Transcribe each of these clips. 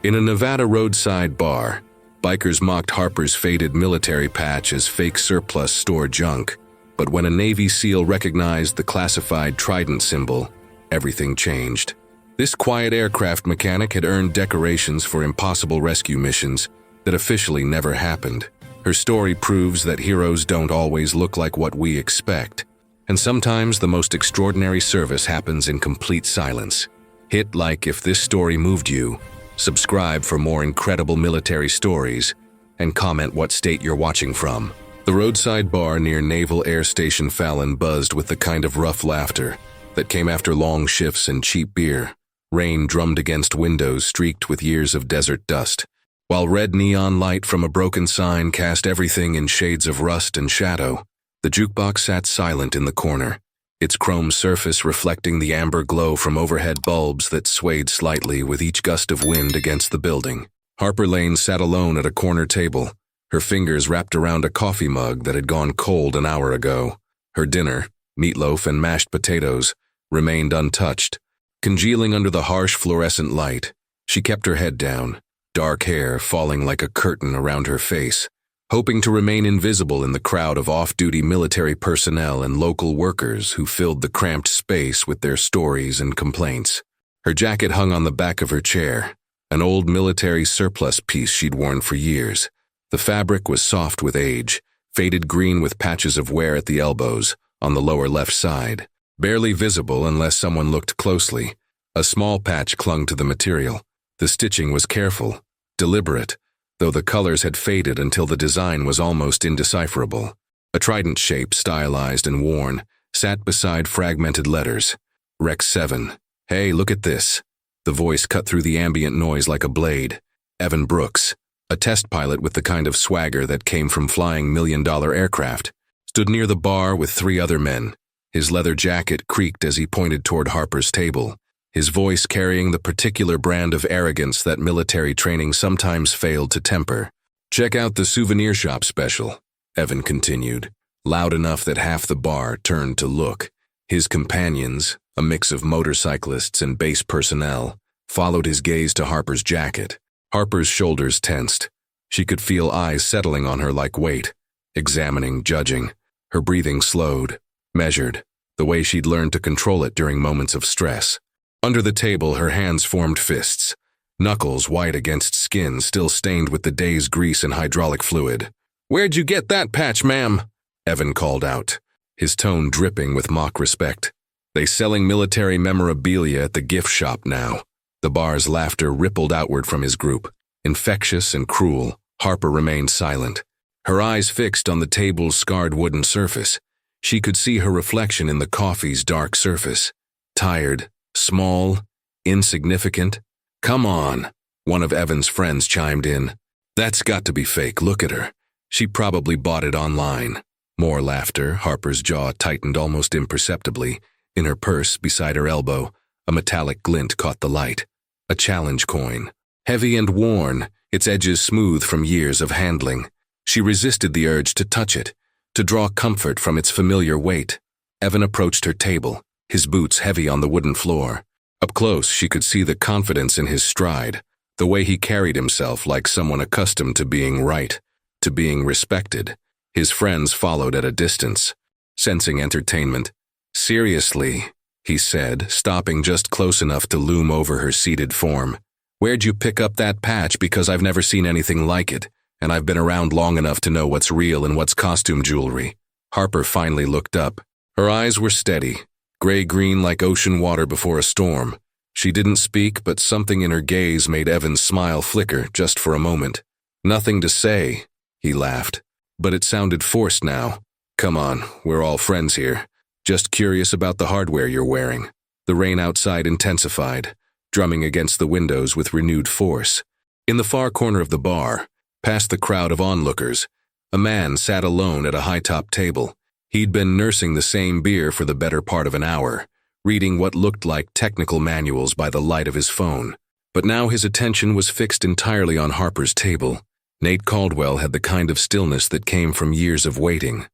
In a Nevada roadside bar, bikers mocked Harper's faded military patch as fake surplus store junk. But when a Navy SEAL recognized the classified trident symbol, everything changed. This quiet aircraft mechanic had earned decorations for impossible rescue missions that officially never happened. Her story proves that heroes don't always look like what we expect, and sometimes the most extraordinary service happens in complete silence. Hit like if this story moved you, subscribe for more incredible military stories, and comment what state you're watching from. The roadside bar near Naval Air Station Fallon buzzed with the kind of rough laughter that came after long shifts and cheap beer. Rain drummed against windows streaked with years of desert dust, while red neon light from a broken sign cast everything in shades of rust and shadow. The jukebox sat silent in the corner, its chrome surface reflecting the amber glow from overhead bulbs that swayed slightly with each gust of wind against the building. Harper Lane sat alone at a corner table, her fingers wrapped around a coffee mug that had gone cold an hour ago. Her dinner, meatloaf and mashed potatoes, remained untouched. Congealing under the harsh fluorescent light, she kept her head down, dark hair falling like a curtain around her face, hoping to remain invisible in the crowd of off-duty military personnel and local workers who filled the cramped space with their stories and complaints. Her jacket hung on the back of her chair, an old military surplus piece she'd worn for years. The fabric was soft with age, faded green with patches of wear at the elbows, on the lower left side. Barely visible unless someone looked closely, a small patch clung to the material. The stitching was careful, deliberate, though the colors had faded until the design was almost indecipherable. A trident shape, stylized and worn, sat beside fragmented letters. Rex 7. Hey, look at this. The voice cut through the ambient noise like a blade. Evan Brooks, a test pilot with the kind of swagger that came from flying million-dollar aircraft, stood near the bar with 3 other men. His leather jacket creaked as he pointed toward Harper's table, his voice carrying the particular brand of arrogance that military training sometimes failed to temper. "Check out the souvenir shop special," Evan continued, loud enough that half the bar turned to look. His companions, a mix of motorcyclists and base personnel, followed his gaze to Harper's jacket. Harper's shoulders tensed. She could feel eyes settling on her like weight, examining, judging. Her breathing slowed, measured, the way she'd learned to control it during moments of stress. Under the table, her hands formed fists, knuckles white against skin still stained with the day's grease and hydraulic fluid. "Where'd you get that patch, ma'am?" Evan called out, his tone dripping with mock respect. "They selling military memorabilia at the gift shop now." The bar's laughter rippled outward from his group. Infectious and cruel, Harper remained silent, her eyes fixed on the table's scarred wooden surface. She could see her reflection in the coffee's dark surface. Tired, small, insignificant. "Come on," one of Evan's friends chimed in. "That's got to be fake, look at her. She probably bought it online." More laughter. Harper's jaw tightened almost imperceptibly. In her purse, beside her elbow, a metallic glint caught the light. A challenge coin. Heavy and worn, its edges smooth from years of handling. She resisted the urge to touch it, to draw comfort from its familiar weight. Evan approached her table, his boots heavy on the wooden floor. Up close, she could see the confidence in his stride, the way he carried himself like someone accustomed to being right, to being respected. His friends followed at a distance, sensing entertainment. "Seriously," he said, stopping just close enough to loom over her seated form. "Where'd you pick up that patch? Because I've never seen anything like it, and I've been around long enough to know what's real and what's costume jewelry." Harper finally looked up. Her eyes were steady, gray-green like ocean water before a storm. She didn't speak, but something in her gaze made Evan's smile flicker just for a moment. "Nothing to say," he laughed, but it sounded forced now. "Come on, we're all friends here. Just curious about the hardware you're wearing." The rain outside intensified, drumming against the windows with renewed force. In the far corner of the bar, past the crowd of onlookers, a man sat alone at a high-top table. He'd been nursing the same beer for the better part of an hour, reading what looked like technical manuals by the light of his phone. But now his attention was fixed entirely on Harper's table. Nate Caldwell had the kind of stillness that came from years of waiting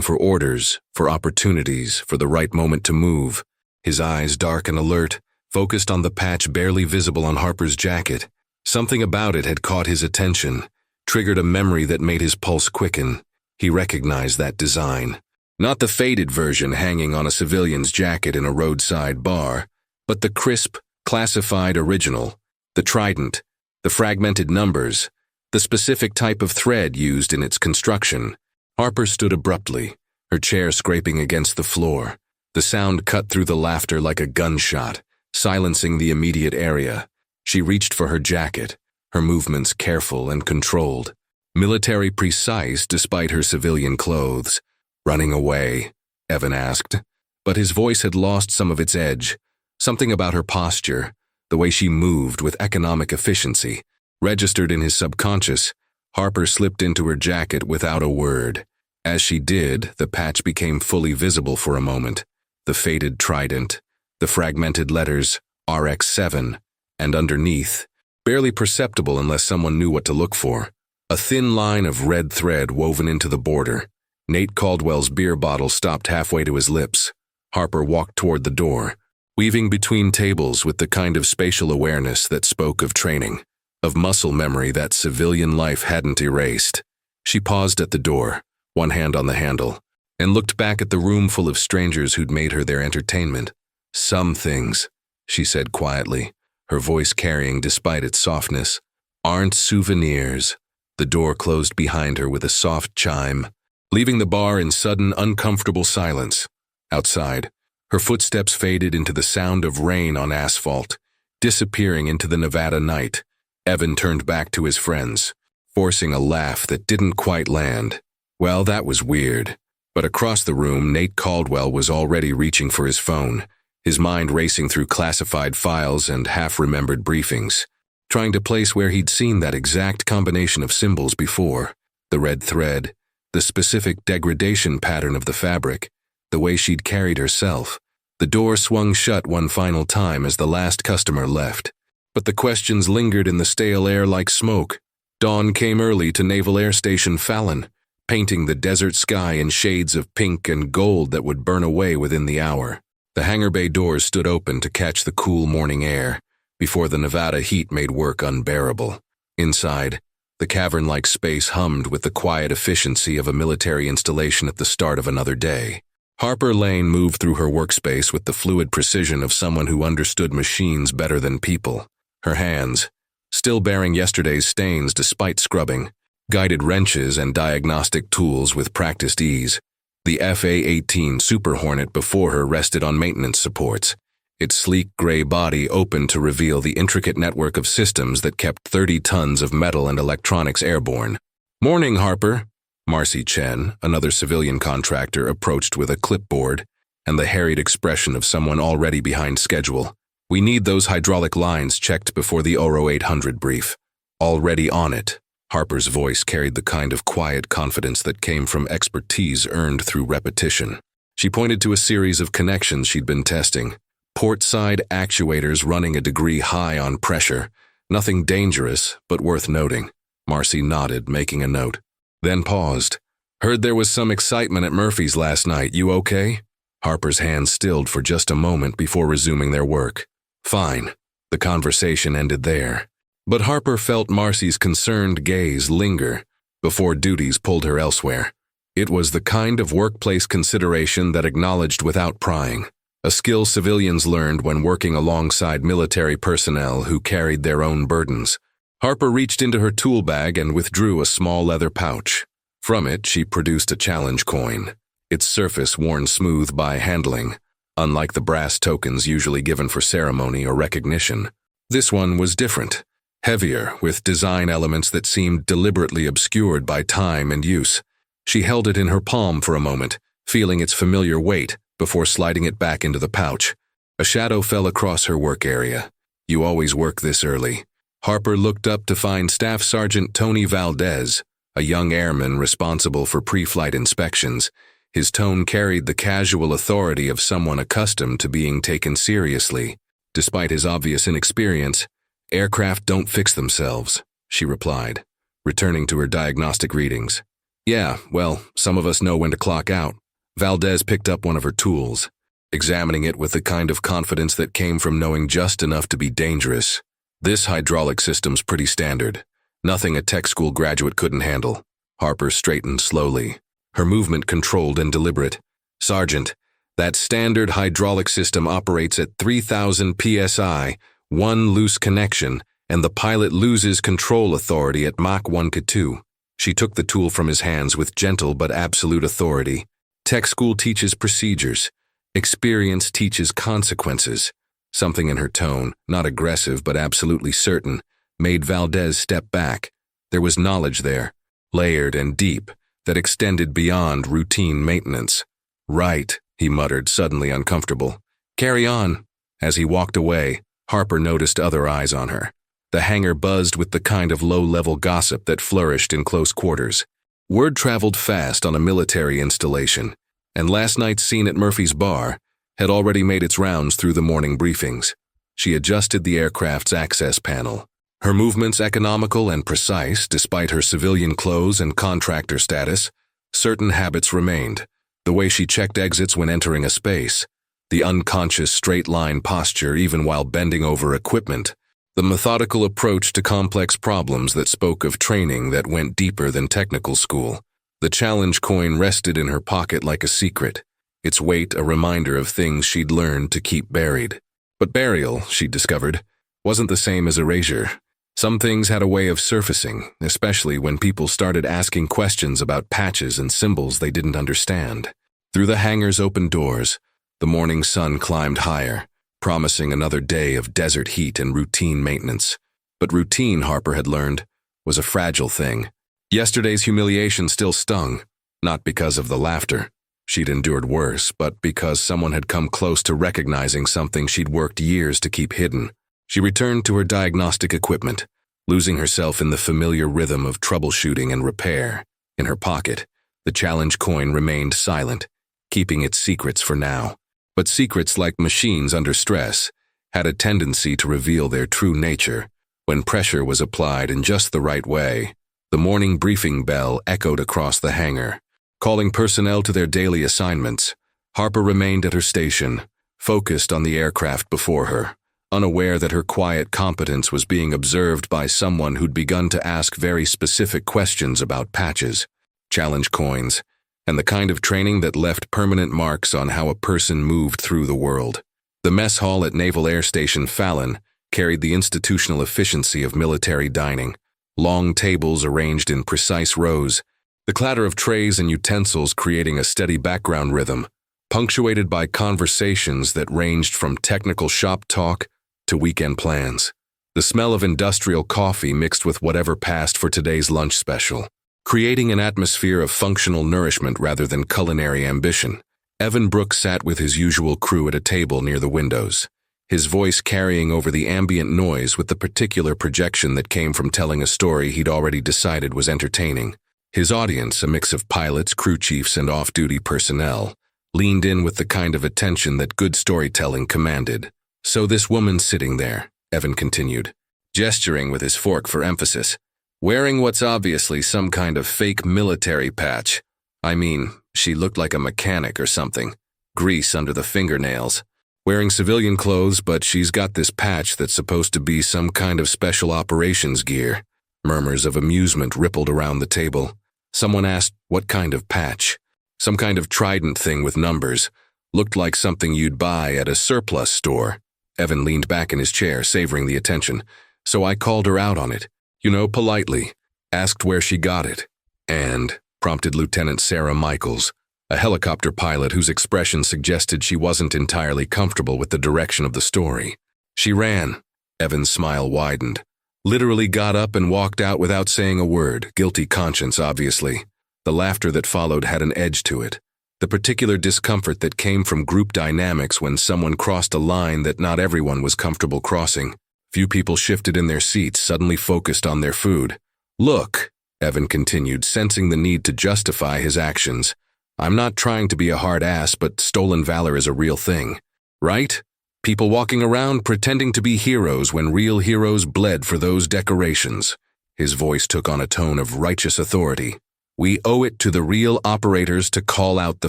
for orders, for opportunities, for the right moment to move. His eyes, dark and alert, focused on the patch barely visible on Harper's jacket. Something about it had caught his attention, triggered a memory that made his pulse quicken. He recognized that design. Not the faded version hanging on a civilian's jacket in a roadside bar, but the crisp, classified original, the trident, the fragmented numbers, the specific type of thread used in its construction. Harper stood abruptly, her chair scraping against the floor. The sound cut through the laughter like a gunshot, silencing the immediate area. She reached for her jacket, her movements careful and controlled, military precise despite her civilian clothes. "Running away?" Evan asked, but his voice had lost some of its edge. Something about her posture, the way she moved with economic efficiency, registered in his subconscious. Harper slipped into her jacket without a word. As she did, the patch became fully visible for a moment. The faded trident, the fragmented letters RX7, and underneath, barely perceptible unless someone knew what to look for, a thin line of red thread woven into the border. Nate Caldwell's beer bottle stopped halfway to his lips. Harper walked toward the door, weaving between tables with the kind of spatial awareness that spoke of training, of muscle memory that civilian life hadn't erased. She paused at the door, one hand on the handle, and looked back at the room full of strangers who'd made her their entertainment. "Some things," she said quietly, her voice carrying despite its softness, "aren't souvenirs." The door closed behind her with a soft chime, leaving the bar in sudden, uncomfortable silence. Outside, her footsteps faded into the sound of rain on asphalt, disappearing into the Nevada night. Evan turned back to his friends, forcing a laugh that didn't quite land. Well, that was weird. But across the room, Nate Caldwell was already reaching for his phone, his mind racing through classified files and half-remembered briefings, trying to place where he'd seen that exact combination of symbols before. The red thread, the specific degradation pattern of the fabric, the way she'd carried herself. The door swung shut one final time as the last customer left. But the questions lingered in the stale air like smoke. Dawn came early to Naval Air Station Fallon, painting the desert sky in shades of pink and gold that would burn away within the hour. The hangar bay doors stood open to catch the cool morning air, before the Nevada heat made work unbearable. Inside, the cavern-like space hummed with the quiet efficiency of a military installation at the start of another day. Harper Lane moved through her workspace with the fluid precision of someone who understood machines better than people. Her hands, still bearing yesterday's stains despite scrubbing, guided wrenches and diagnostic tools with practiced ease. The FA-18 Super Hornet before her rested on maintenance supports, its sleek gray body open to reveal the intricate network of systems that kept 30 tons of metal and electronics airborne. "Morning, Harper." Marcy Chen, another civilian contractor, approached with a clipboard and the harried expression of someone already behind schedule. "We need those hydraulic lines checked before the Oro 800 brief." "Already on it." Harper's voice carried the kind of quiet confidence that came from expertise earned through repetition. She pointed to a series of connections she'd been testing. Port-side actuators running a degree high on pressure. Nothing dangerous, but worth noting. Marcy nodded, making a note. Then paused. "Heard there was some excitement at Murphy's last night. You okay?" Harper's hands stilled for just a moment before resuming their work. "Fine." The conversation ended there. But Harper felt Marcy's concerned gaze linger before duties pulled her elsewhere. It was the kind of workplace consideration that acknowledged without prying, a skill civilians learned when working alongside military personnel who carried their own burdens. Harper reached into her tool bag and withdrew a small leather pouch. From it, she produced a challenge coin, its surface worn smooth by handling, unlike the brass tokens usually given for ceremony or recognition. This one was different. Heavier, with design elements that seemed deliberately obscured by time and use. She held it in her palm for a moment, feeling its familiar weight, before sliding it back into the pouch. A shadow fell across her work area. "You always work this early." Harper looked up to find Staff Sergeant Tony Valdez, a young airman responsible for pre-flight inspections. His tone carried the casual authority of someone accustomed to being taken seriously. Despite his obvious inexperience, "Aircraft don't fix themselves," she replied, returning to her diagnostic readings. "Yeah, well, some of us know when to clock out." Valdez picked up one of her tools, examining it with the kind of confidence that came from knowing just enough to be dangerous. This hydraulic system's pretty standard. Nothing a tech school graduate couldn't handle. Harper straightened slowly, her movement controlled and deliberate. Sergeant, that standard hydraulic system operates at 3,000 psi, one loose connection, and the pilot loses control authority at Mach 1 to 2. She took the tool from his hands with gentle but absolute authority. Tech school teaches procedures. Experience teaches consequences. Something in her tone, not aggressive but absolutely certain, made Valdez step back. There was knowledge there, layered and deep, that extended beyond routine maintenance. Right, he muttered, suddenly uncomfortable. Carry on. As he walked away, Harper noticed other eyes on her. The hangar buzzed with the kind of low-level gossip that flourished in close quarters. Word traveled fast on a military installation, and last night's scene at Murphy's bar had already made its rounds through the morning briefings. She adjusted the aircraft's access panel. Her movements economical and precise despite her civilian clothes and contractor status. Certain habits remained. The way she checked exits when entering a space, the unconscious straight-line posture even while bending over equipment, the methodical approach to complex problems that spoke of training that went deeper than technical school. The challenge coin rested in her pocket like a secret, its weight a reminder of things she'd learned to keep buried. But burial, she discovered, wasn't the same as erasure. Some things had a way of surfacing, especially when people started asking questions about patches and symbols they didn't understand. Through the hangar's open doors, the morning sun climbed higher, promising another day of desert heat and routine maintenance. But routine, Harper had learned, was a fragile thing. Yesterday's humiliation still stung, not because of the laughter. She'd endured worse, but because someone had come close to recognizing something she'd worked years to keep hidden. She returned to her diagnostic equipment, losing herself in the familiar rhythm of troubleshooting and repair. In her pocket, the challenge coin remained silent, keeping its secrets for now. But secrets, like machines under stress, had a tendency to reveal their true nature when pressure was applied in just the right way. The morning briefing bell echoed across the hangar, calling personnel to their daily assignments. Harper remained at her station, focused on the aircraft before her, unaware that her quiet competence was being observed by someone who'd begun to ask very specific questions about patches, challenge coins, and the kind of training that left permanent marks on how a person moved through the world. The mess hall at Naval Air Station Fallon carried the institutional efficiency of military dining. Long tables arranged in precise rows, the clatter of trays and utensils creating a steady background rhythm, punctuated by conversations that ranged from technical shop talk to weekend plans. The smell of industrial coffee mixed with whatever passed for today's lunch special, creating an atmosphere of functional nourishment rather than culinary ambition. Evan Brooks sat with his usual crew at a table near the windows, his voice carrying over the ambient noise with the particular projection that came from telling a story he'd already decided was entertaining. His audience, a mix of pilots, crew chiefs, and off-duty personnel, leaned in with the kind of attention that good storytelling commanded. So this woman sitting there, Evan continued, gesturing with his fork for emphasis, wearing what's obviously some kind of fake military patch. I mean, she looked like a mechanic or something. Grease under the fingernails. Wearing civilian clothes, but she's got this patch that's supposed to be some kind of special operations gear. Murmurs of amusement rippled around the table. Someone asked, what kind of patch? Some kind of trident thing with numbers. Looked like something you'd buy at a surplus store. Evan leaned back in his chair, savoring the attention. So I called her out on it. You know, politely. Asked where she got it. And, prompted Lieutenant Sarah Michaels, a helicopter pilot whose expression suggested she wasn't entirely comfortable with the direction of the story. She ran. Evan's smile widened. Literally got up and walked out without saying a word, guilty conscience, obviously. The laughter that followed had an edge to it. The particular discomfort that came from group dynamics when someone crossed a line that not everyone was comfortable crossing. Few people shifted in their seats, suddenly focused on their food. Look, Evan continued, sensing the need to justify his actions. I'm not trying to be a hard ass, but stolen valor is a real thing. Right? People walking around pretending to be heroes when real heroes bled for those decorations. His voice took on a tone of righteous authority. We owe it to the real operators to call out the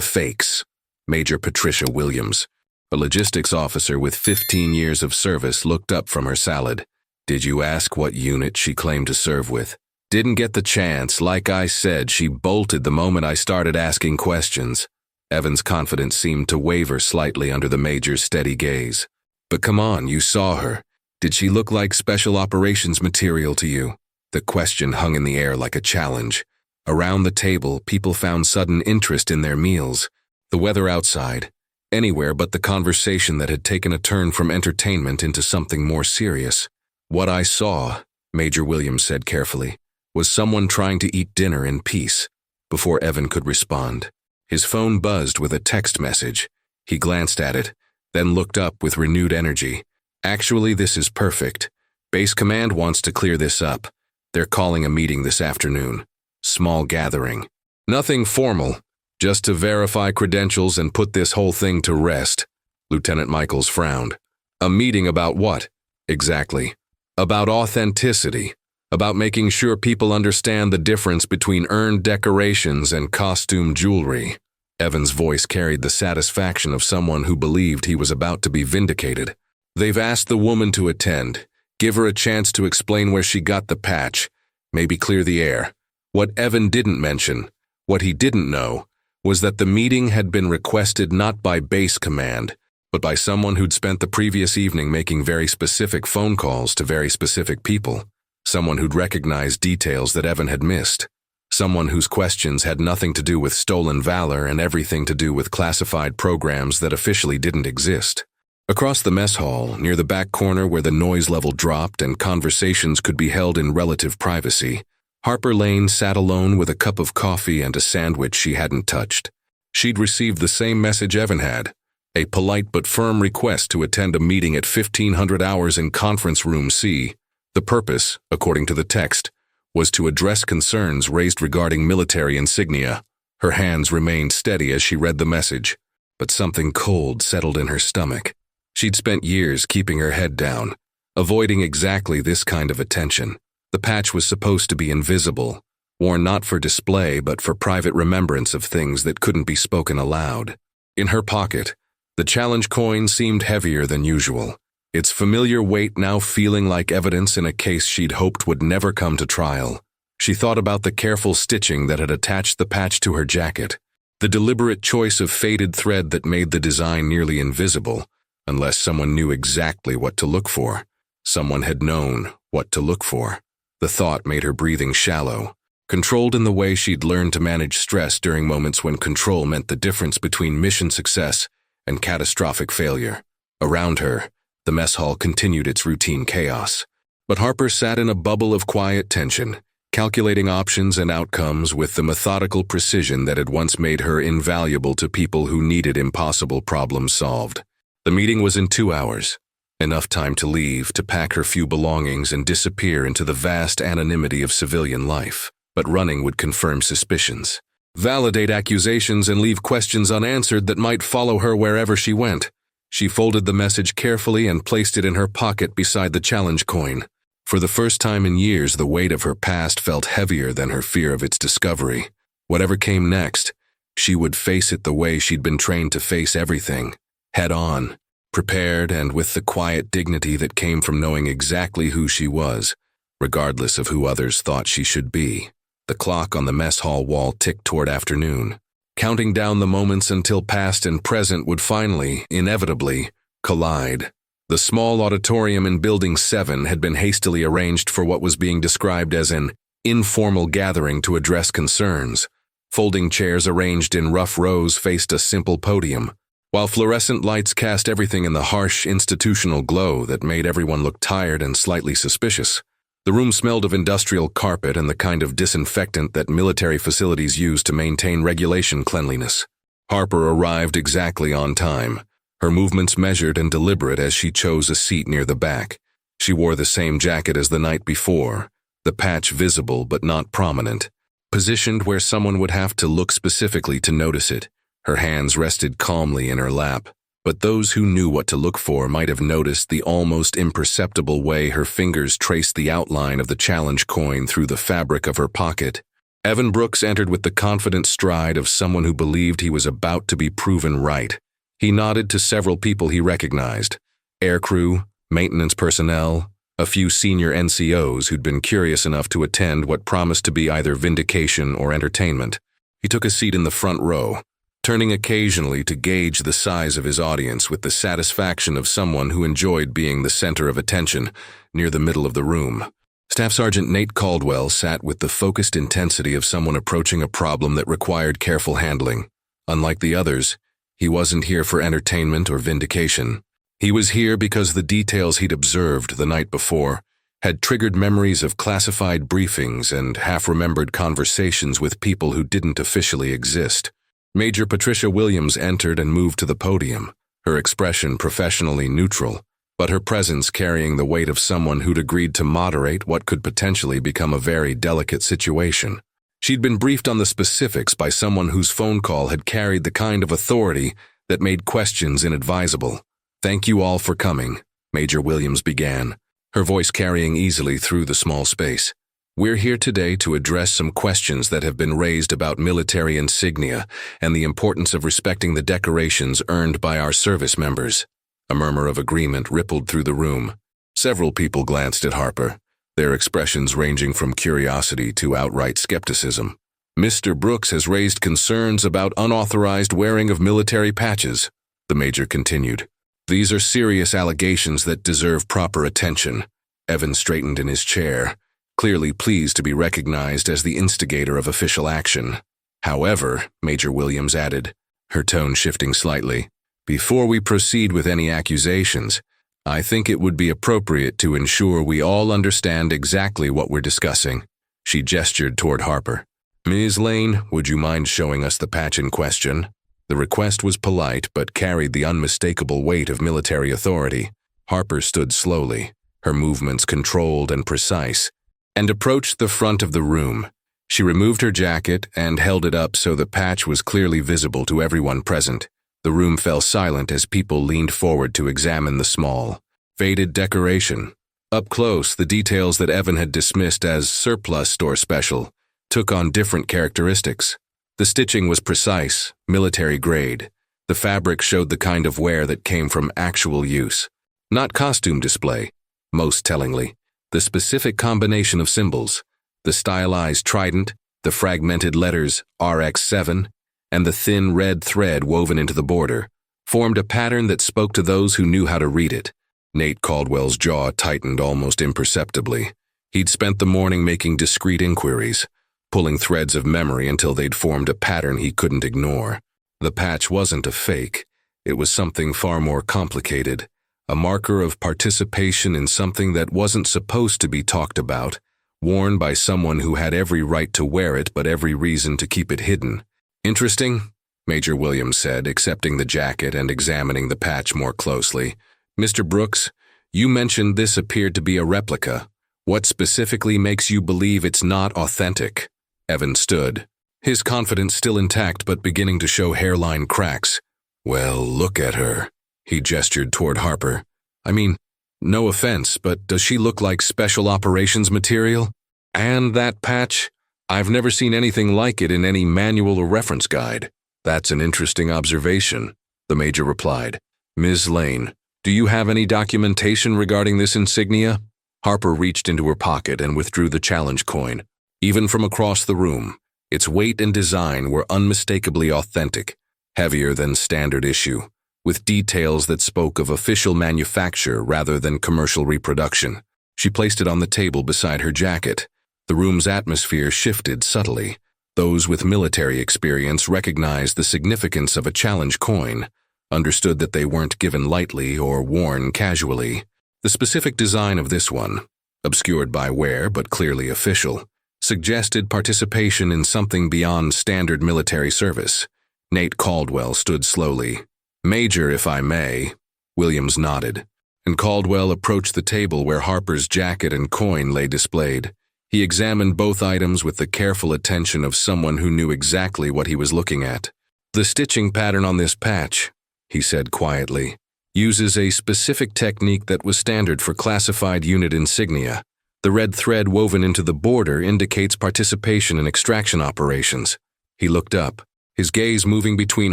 fakes. Major Patricia Williams, a logistics officer with 15 years of service, looked up from her salad. Did you ask what unit she claimed to serve with? Didn't get the chance. Like I said, she bolted the moment I started asking questions. Evan's confidence seemed to waver slightly under the Major's steady gaze. But come on, you saw her. Did she look like special operations material to you? The question hung in the air like a challenge. Around the table, people found sudden interest in their meals, the weather outside, anywhere but the conversation that had taken a turn from entertainment into something more serious. What I saw, Major Williams said carefully, was someone trying to eat dinner in peace. Before Evan could respond, his phone buzzed with a text message. He glanced at it, then looked up with renewed energy. Actually, this is perfect. Base Command wants to clear this up. They're calling a meeting this afternoon. Small gathering. Nothing formal, just to verify credentials and put this whole thing to rest. Lieutenant Michaels frowned. A meeting about what? Exactly. About authenticity. About making sure people understand the difference between earned decorations and costume jewelry. Evan's voice carried the satisfaction of someone who believed he was about to be vindicated. They've asked the woman to attend. Give her a chance to explain where she got the patch. Maybe clear the air. What Evan didn't mention, what he didn't know, was that the meeting had been requested not by Base Command, but by someone who'd spent the previous evening making very specific phone calls to very specific people. Someone who'd recognized details that Evan had missed. Someone whose questions had nothing to do with stolen valor and everything to do with classified programs that officially didn't exist. Across the mess hall, near the back corner where the noise level dropped and conversations could be held in relative privacy, Harper Lane sat alone with a cup of coffee and a sandwich she hadn't touched. She'd received the same message Evan had, a polite but firm request to attend a meeting at 1500 hours in Conference Room C. The purpose, according to the text, was to address concerns raised regarding military insignia. Her hands remained steady as she read the message, but something cold settled in her stomach. She'd spent years keeping her head down, avoiding exactly this kind of attention. The patch was supposed to be invisible, worn not for display but for private remembrance of things that couldn't be spoken aloud. In her pocket, the challenge coin seemed heavier than usual, its familiar weight now feeling like evidence in a case she'd hoped would never come to trial. She thought about the careful stitching that had attached the patch to her jacket, the deliberate choice of faded thread that made the design nearly invisible, unless someone knew exactly what to look for. Someone had known what to look for. The thought made her breathing shallow, controlled in the way she'd learned to manage stress during moments when control meant the difference between mission success and catastrophic failure. Around her, the mess hall continued its routine chaos. But Harper sat in a bubble of quiet tension, calculating options and outcomes with the methodical precision that had once made her invaluable to people who needed impossible problems solved. The meeting was in 2 hours. Enough time to leave, to pack her few belongings and disappear into the vast anonymity of civilian life. But running would confirm suspicions, validate accusations, and leave questions unanswered that might follow her wherever she went. She folded the message carefully and placed it in her pocket beside the challenge coin. For the first time in years, the weight of her past felt heavier than her fear of its discovery. Whatever came next, she would face it the way she'd been trained to face everything, head on. Prepared and with the quiet dignity that came from knowing exactly who she was, regardless of who others thought she should be. The clock on the mess hall wall ticked toward afternoon, counting down the moments until past and present would finally, inevitably, collide. The small auditorium in Building 7 had been hastily arranged for what was being described as an informal gathering to address concerns. Folding chairs arranged in rough rows faced a simple podium, while fluorescent lights cast everything in the harsh institutional glow that made everyone look tired and slightly suspicious. The room smelled of industrial carpet and the kind of disinfectant that military facilities use to maintain regulation cleanliness. Harper arrived exactly on time, her movements measured and deliberate as she chose a seat near the back. She wore the same jacket as the night before, the patch visible but not prominent, positioned where someone would have to look specifically to notice it. Her hands rested calmly in her lap, but those who knew what to look for might have noticed the almost imperceptible way her fingers traced the outline of the challenge coin through the fabric of her pocket. Evan Brooks entered with the confident stride of someone who believed he was about to be proven right. He nodded to several people he recognized: aircrew, maintenance personnel, a few senior NCOs who'd been curious enough to attend what promised to be either vindication or entertainment. He took a seat in the front row, turning occasionally to gauge the size of his audience with the satisfaction of someone who enjoyed being the center of attention near the middle of the room. Staff Sergeant Nate Caldwell sat with the focused intensity of someone approaching a problem that required careful handling. Unlike the others, he wasn't here for entertainment or vindication. He was here because the details he'd observed the night before had triggered memories of classified briefings and half-remembered conversations with people who didn't officially exist. Major Patricia Williams entered and moved to the podium, her expression professionally neutral, but her presence carrying the weight of someone who'd agreed to moderate what could potentially become a very delicate situation. She'd been briefed on the specifics by someone whose phone call had carried the kind of authority that made questions inadvisable. "Thank you all for coming," Major Williams began, her voice carrying easily through the small space. "We're here today to address some questions that have been raised about military insignia and the importance of respecting the decorations earned by our service members." A murmur of agreement rippled through the room. Several people glanced at Harper, their expressions ranging from curiosity to outright skepticism. "Mr. Brooks has raised concerns about unauthorized wearing of military patches," the major continued. "These are serious allegations that deserve proper attention." Evan straightened in his chair, clearly pleased to be recognized as the instigator of official action. "However," Major Williams added, her tone shifting slightly, "before we proceed with any accusations, I think it would be appropriate to ensure we all understand exactly what we're discussing." She gestured toward Harper. "Ms. Lane, would you mind showing us the patch in question?" The request was polite but carried the unmistakable weight of military authority. Harper stood slowly, her movements controlled and precise, and approached the front of the room. She removed her jacket and held it up so the patch was clearly visible to everyone present. The room fell silent as people leaned forward to examine the small, faded decoration. Up close, the details that Evan had dismissed as surplus store special took on different characteristics. The stitching was precise, military grade. The fabric showed the kind of wear that came from actual use, not costume display. Most tellingly, the specific combination of symbols, the stylized trident, the fragmented letters RX7, and the thin red thread woven into the border, formed a pattern that spoke to those who knew how to read it. Nate Caldwell's jaw tightened almost imperceptibly. He'd spent the morning making discreet inquiries, pulling threads of memory until they'd formed a pattern he couldn't ignore. The patch wasn't a fake. It was something far more complicated, a marker of participation in something that wasn't supposed to be talked about, worn by someone who had every right to wear it but every reason to keep it hidden. "Interesting," Major Williams said, accepting the jacket and examining the patch more closely. "Mr. Brooks, you mentioned this appeared to be a replica. What specifically makes you believe it's not authentic?" Evan stood, his confidence still intact but beginning to show hairline cracks. "Well, look at her." He gestured toward Harper. "I mean, no offense, but does she look like special operations material? And that patch? I've never seen anything like it in any manual or reference guide." "That's an interesting observation," the major replied. "Ms. Lane, do you have any documentation regarding this insignia?" Harper reached into her pocket and withdrew the challenge coin. Even from across the room, its weight and design were unmistakably authentic, heavier than standard issue, with details that spoke of official manufacture rather than commercial reproduction. She placed it on the table beside her jacket. The room's atmosphere shifted subtly. Those with military experience recognized the significance of a challenge coin, understood that they weren't given lightly or worn casually. The specific design of this one, obscured by wear but clearly official, suggested participation in something beyond standard military service. Nate Caldwell stood slowly. "Major, if I may." Williams nodded, and Caldwell approached the table where Harper's jacket and coin lay displayed. He examined both items with the careful attention of someone who knew exactly what he was looking at. "The stitching pattern on this patch," he said quietly, "uses a specific technique that was standard for classified unit insignia. The red thread woven into the border indicates participation in extraction operations." He looked up, his gaze moving between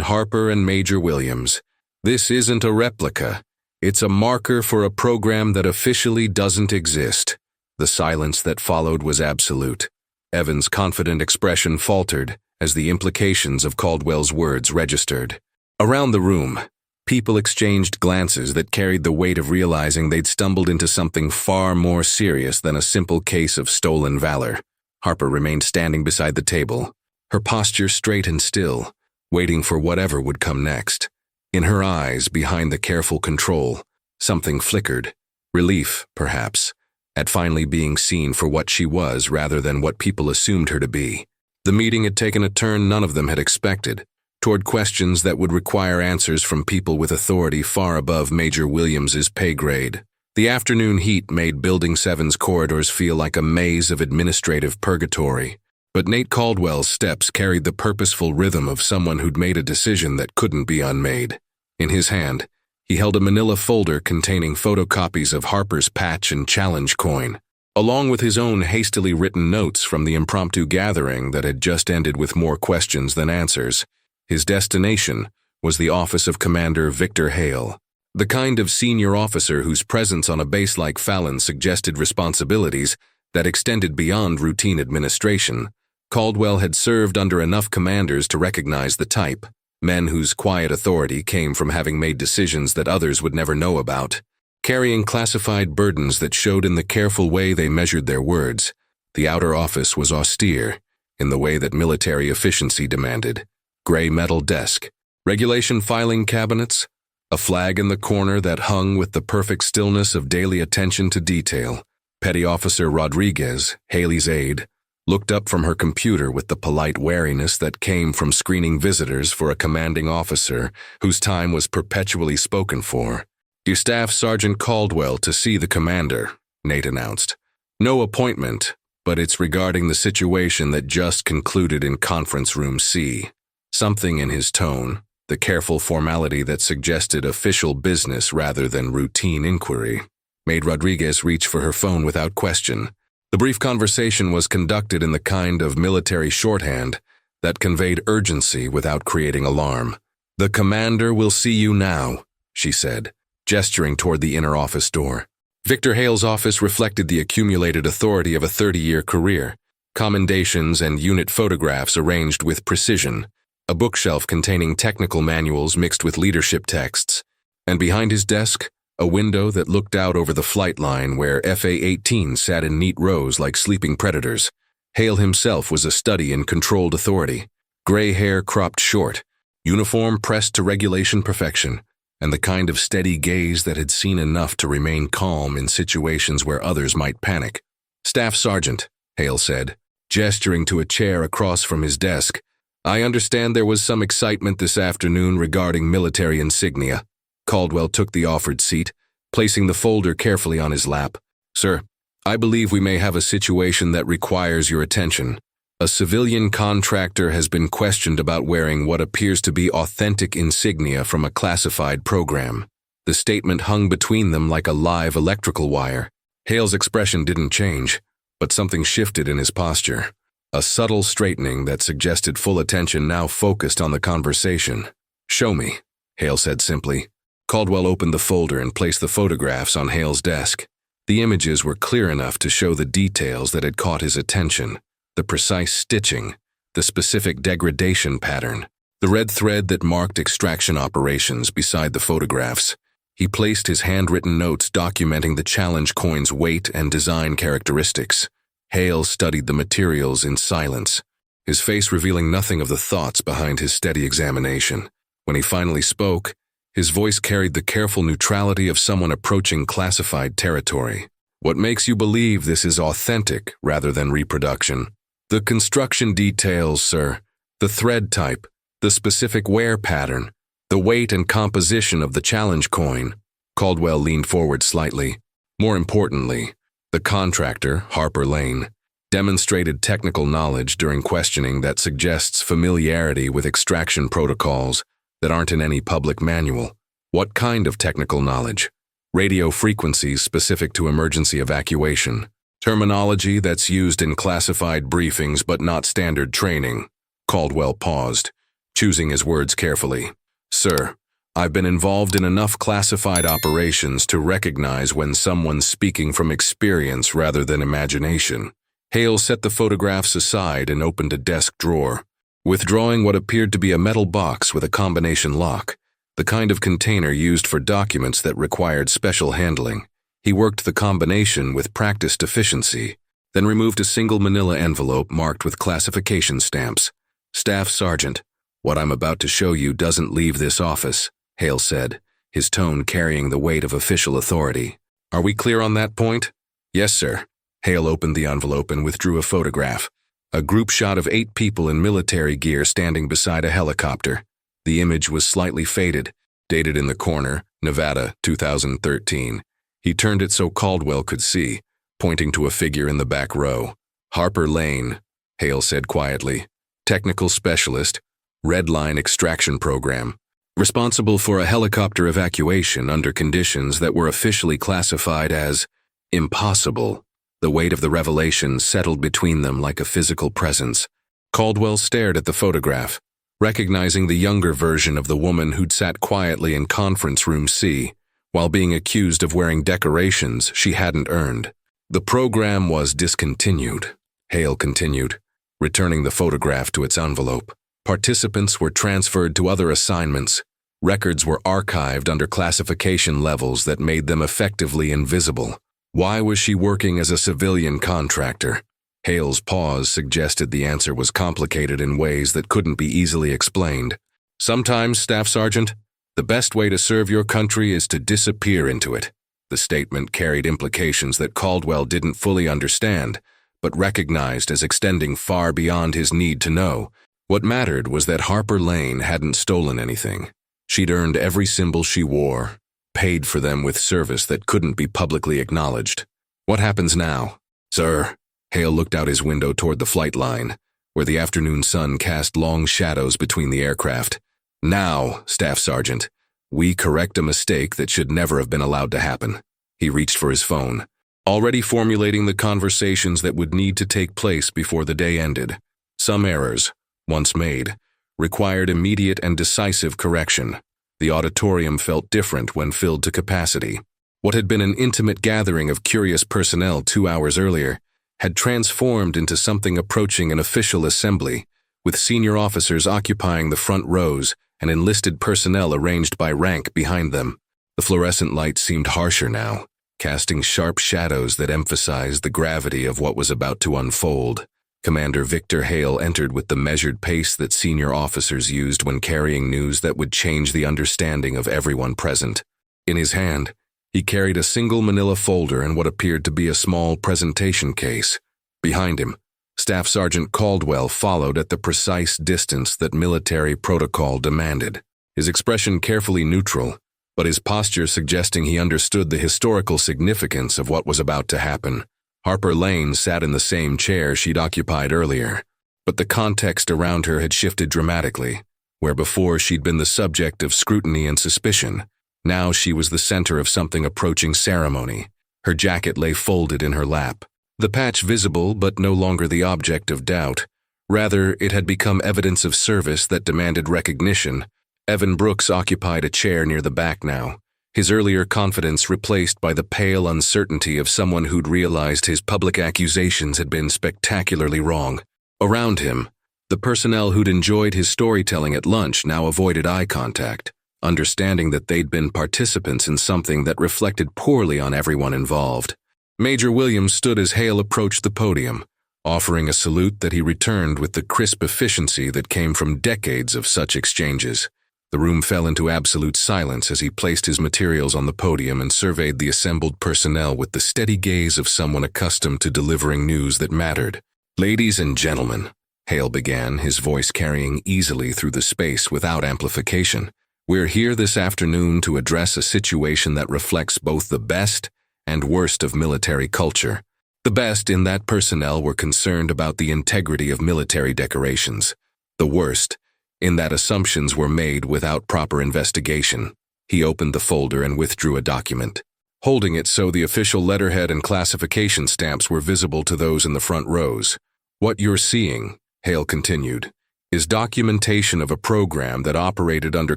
Harper and Major Williams. "This isn't a replica. It's a marker for a program that officially doesn't exist. The silence that followed was absolute. Evan's confident expression faltered as the implications of Caldwell's words registered. Around the room, people exchanged glances that carried the weight of realizing they'd stumbled into something far more serious than a simple case of stolen valor. Harper remained standing beside the table, her posture straight and still, waiting for whatever would come next. In her eyes, behind the careful control, something flickered. Relief, perhaps, at finally being seen for what she was rather than what people assumed her to be. The meeting had taken a turn none of them had expected, toward questions that would require answers from people with authority far above Major Williams's pay grade. The afternoon heat made Building 7's corridors feel like a maze of administrative purgatory, but Nate Caldwell's steps carried the purposeful rhythm of someone who'd made a decision that couldn't be unmade. In his hand, he held a manila folder containing photocopies of Harper's patch and challenge coin, along with his own hastily written notes from the impromptu gathering that had just ended with more questions than answers. His destination was the office of Commander Victor Hale, the kind of senior officer whose presence on a base like Fallon suggested responsibilities that extended beyond routine administration. Caldwell had served under enough commanders to recognize the type, men whose quiet authority came from having made decisions that others would never know about. Carrying classified burdens that showed in the careful way they measured their words, the outer office was austere, in the way that military efficiency demanded. Gray metal desk, regulation filing cabinets, a flag in the corner that hung with the perfect stillness of daily attention to detail. Petty Officer Rodriguez, Haley's aide, looked up from her computer with the polite wariness that came from screening visitors for a commanding officer whose time was perpetually spoken for. "You Staff Sergeant Caldwell to see the commander," Nate announced. "No appointment, but it's regarding the situation that just concluded in Conference Room C." Something in his tone, the careful formality that suggested official business rather than routine inquiry, made Rodriguez reach for her phone without question. The brief conversation was conducted in the kind of military shorthand that conveyed urgency without creating alarm. "The commander will see you now," she said, gesturing toward the inner office door. Victor Hale's office reflected the accumulated authority of a 30-year career, commendations and unit photographs arranged with precision, a bookshelf containing technical manuals mixed with leadership texts, and behind his desk, a window that looked out over the flight line where FA-18 sat in neat rows like sleeping predators. Hale himself was a study in controlled authority, gray hair cropped short, uniform pressed to regulation perfection, and the kind of steady gaze that had seen enough to remain calm in situations where others might panic. "Staff Sergeant," Hale said, gesturing to a chair across from his desk, "I understand there was some excitement this afternoon regarding military insignia." Caldwell took the offered seat, placing the folder carefully on his lap. "Sir, I believe we may have a situation that requires your attention. A civilian contractor has been questioned about wearing what appears to be authentic insignia from a classified program." The statement hung between them like a live electrical wire. Hale's expression didn't change, but something shifted in his posture. A subtle straightening that suggested full attention now focused on the conversation. "Show me," Hale said simply. Caldwell opened the folder and placed the photographs on Hale's desk. The images were clear enough to show the details that had caught his attention. The precise stitching, the specific degradation pattern, the red thread that marked extraction operations beside the photographs. He placed his handwritten notes documenting the challenge coin's weight and design characteristics. Hale studied the materials in silence, his face revealing nothing of the thoughts behind his steady examination. When he finally spoke, his voice carried the careful neutrality of someone approaching classified territory. "What makes you believe this is authentic rather than reproduction?" "The construction details, sir. The thread type, the specific wear pattern, the weight and composition of the challenge coin." Caldwell leaned forward slightly. "More importantly, the contractor, Harper Lane, demonstrated technical knowledge during questioning that suggests familiarity with extraction protocols that aren't in any public manual." "What kind of technical knowledge?" "Radio frequencies specific to emergency evacuation. Terminology that's used in classified briefings but not standard training." Caldwell paused, choosing his words carefully. "Sir, I've been involved in enough classified operations to recognize when someone's speaking from experience rather than imagination. Hale set the photographs aside and opened a desk drawer, withdrawing what appeared to be a metal box with a combination lock, the kind of container used for documents that required special handling. He worked the combination with practiced efficiency, then removed a single manila envelope marked with classification stamps. "Staff Sergeant, what I'm about to show you doesn't leave this office," Hale said, his tone carrying the weight of official authority. "Are we clear on that point?" "Yes, sir." Hale opened the envelope and withdrew a photograph. A group shot of 8 people in military gear standing beside a helicopter. The image was slightly faded, dated in the corner, Nevada, 2013. He turned it so Caldwell could see, pointing to a figure in the back row. "Harper Lane," Hale said quietly. "Technical specialist, Red Line extraction program. Responsible for a helicopter evacuation under conditions that were officially classified as impossible." The weight of the revelation settled between them like a physical presence. Caldwell stared at the photograph, recognizing the younger version of the woman who'd sat quietly in conference room C, while being accused of wearing decorations she hadn't earned. "The program was discontinued," Hale continued, returning the photograph to its envelope. "Participants were transferred to other assignments. Records were archived under classification levels that made them effectively invisible. Why was she working as a civilian contractor?" Hale's pause suggested the answer was complicated in ways that couldn't be easily explained. "Sometimes, Staff Sergeant, the best way to serve your country is to disappear into it." The statement carried implications that Caldwell didn't fully understand, but recognized as extending far beyond his need to know. What mattered was that Harper Lane hadn't stolen anything. She'd earned every symbol she wore, paid for them with service that couldn't be publicly acknowledged. "What happens now?" "Sir." Hale looked out his window toward the flight line, where the afternoon sun cast long shadows between the aircraft. "Now, Staff Sergeant, we correct a mistake that should never have been allowed to happen." He reached for his phone, already formulating the conversations that would need to take place before the day ended. Some errors, once made, required immediate and decisive correction. The auditorium felt different when filled to capacity. What had been an intimate gathering of curious personnel 2 hours earlier had transformed into something approaching an official assembly, with senior officers occupying the front rows and enlisted personnel arranged by rank behind them. The fluorescent light seemed harsher now, casting sharp shadows that emphasized the gravity of what was about to unfold. Commander Victor Hale entered with the measured pace that senior officers used when carrying news that would change the understanding of everyone present. In his hand, he carried a single manila folder and what appeared to be a small presentation case. Behind him, Staff Sergeant Caldwell followed at the precise distance that military protocol demanded, his expression carefully neutral, but his posture suggesting he understood the historical significance of what was about to happen. Harper Lane sat in the same chair she'd occupied earlier, but the context around her had shifted dramatically. Where before she'd been the subject of scrutiny and suspicion, now she was the center of something approaching ceremony. Her jacket lay folded in her lap, the patch visible but no longer the object of doubt. Rather, it had become evidence of service that demanded recognition. Evan Brooks occupied a chair near the back now, his earlier confidence replaced by the pale uncertainty of someone who'd realized his public accusations had been spectacularly wrong. Around him, the personnel who'd enjoyed his storytelling at lunch now avoided eye contact, understanding that they'd been participants in something that reflected poorly on everyone involved. Major Williams stood as Hale approached the podium, offering a salute that he returned with the crisp efficiency that came from decades of such exchanges. The room fell into absolute silence as he placed his materials on the podium and surveyed the assembled personnel with the steady gaze of someone accustomed to delivering news that mattered. "Ladies and gentlemen," Hale began, his voice carrying easily through the space without amplification, "we're here this afternoon to address a situation that reflects both the best and worst of military culture. The best in that personnel were concerned about the integrity of military decorations. The worst in that assumptions were made without proper investigation." He opened the folder and withdrew a document, holding it so the official letterhead and classification stamps were visible to those in the front rows. "What you're seeing," Hale continued, is documentation of a program that operated under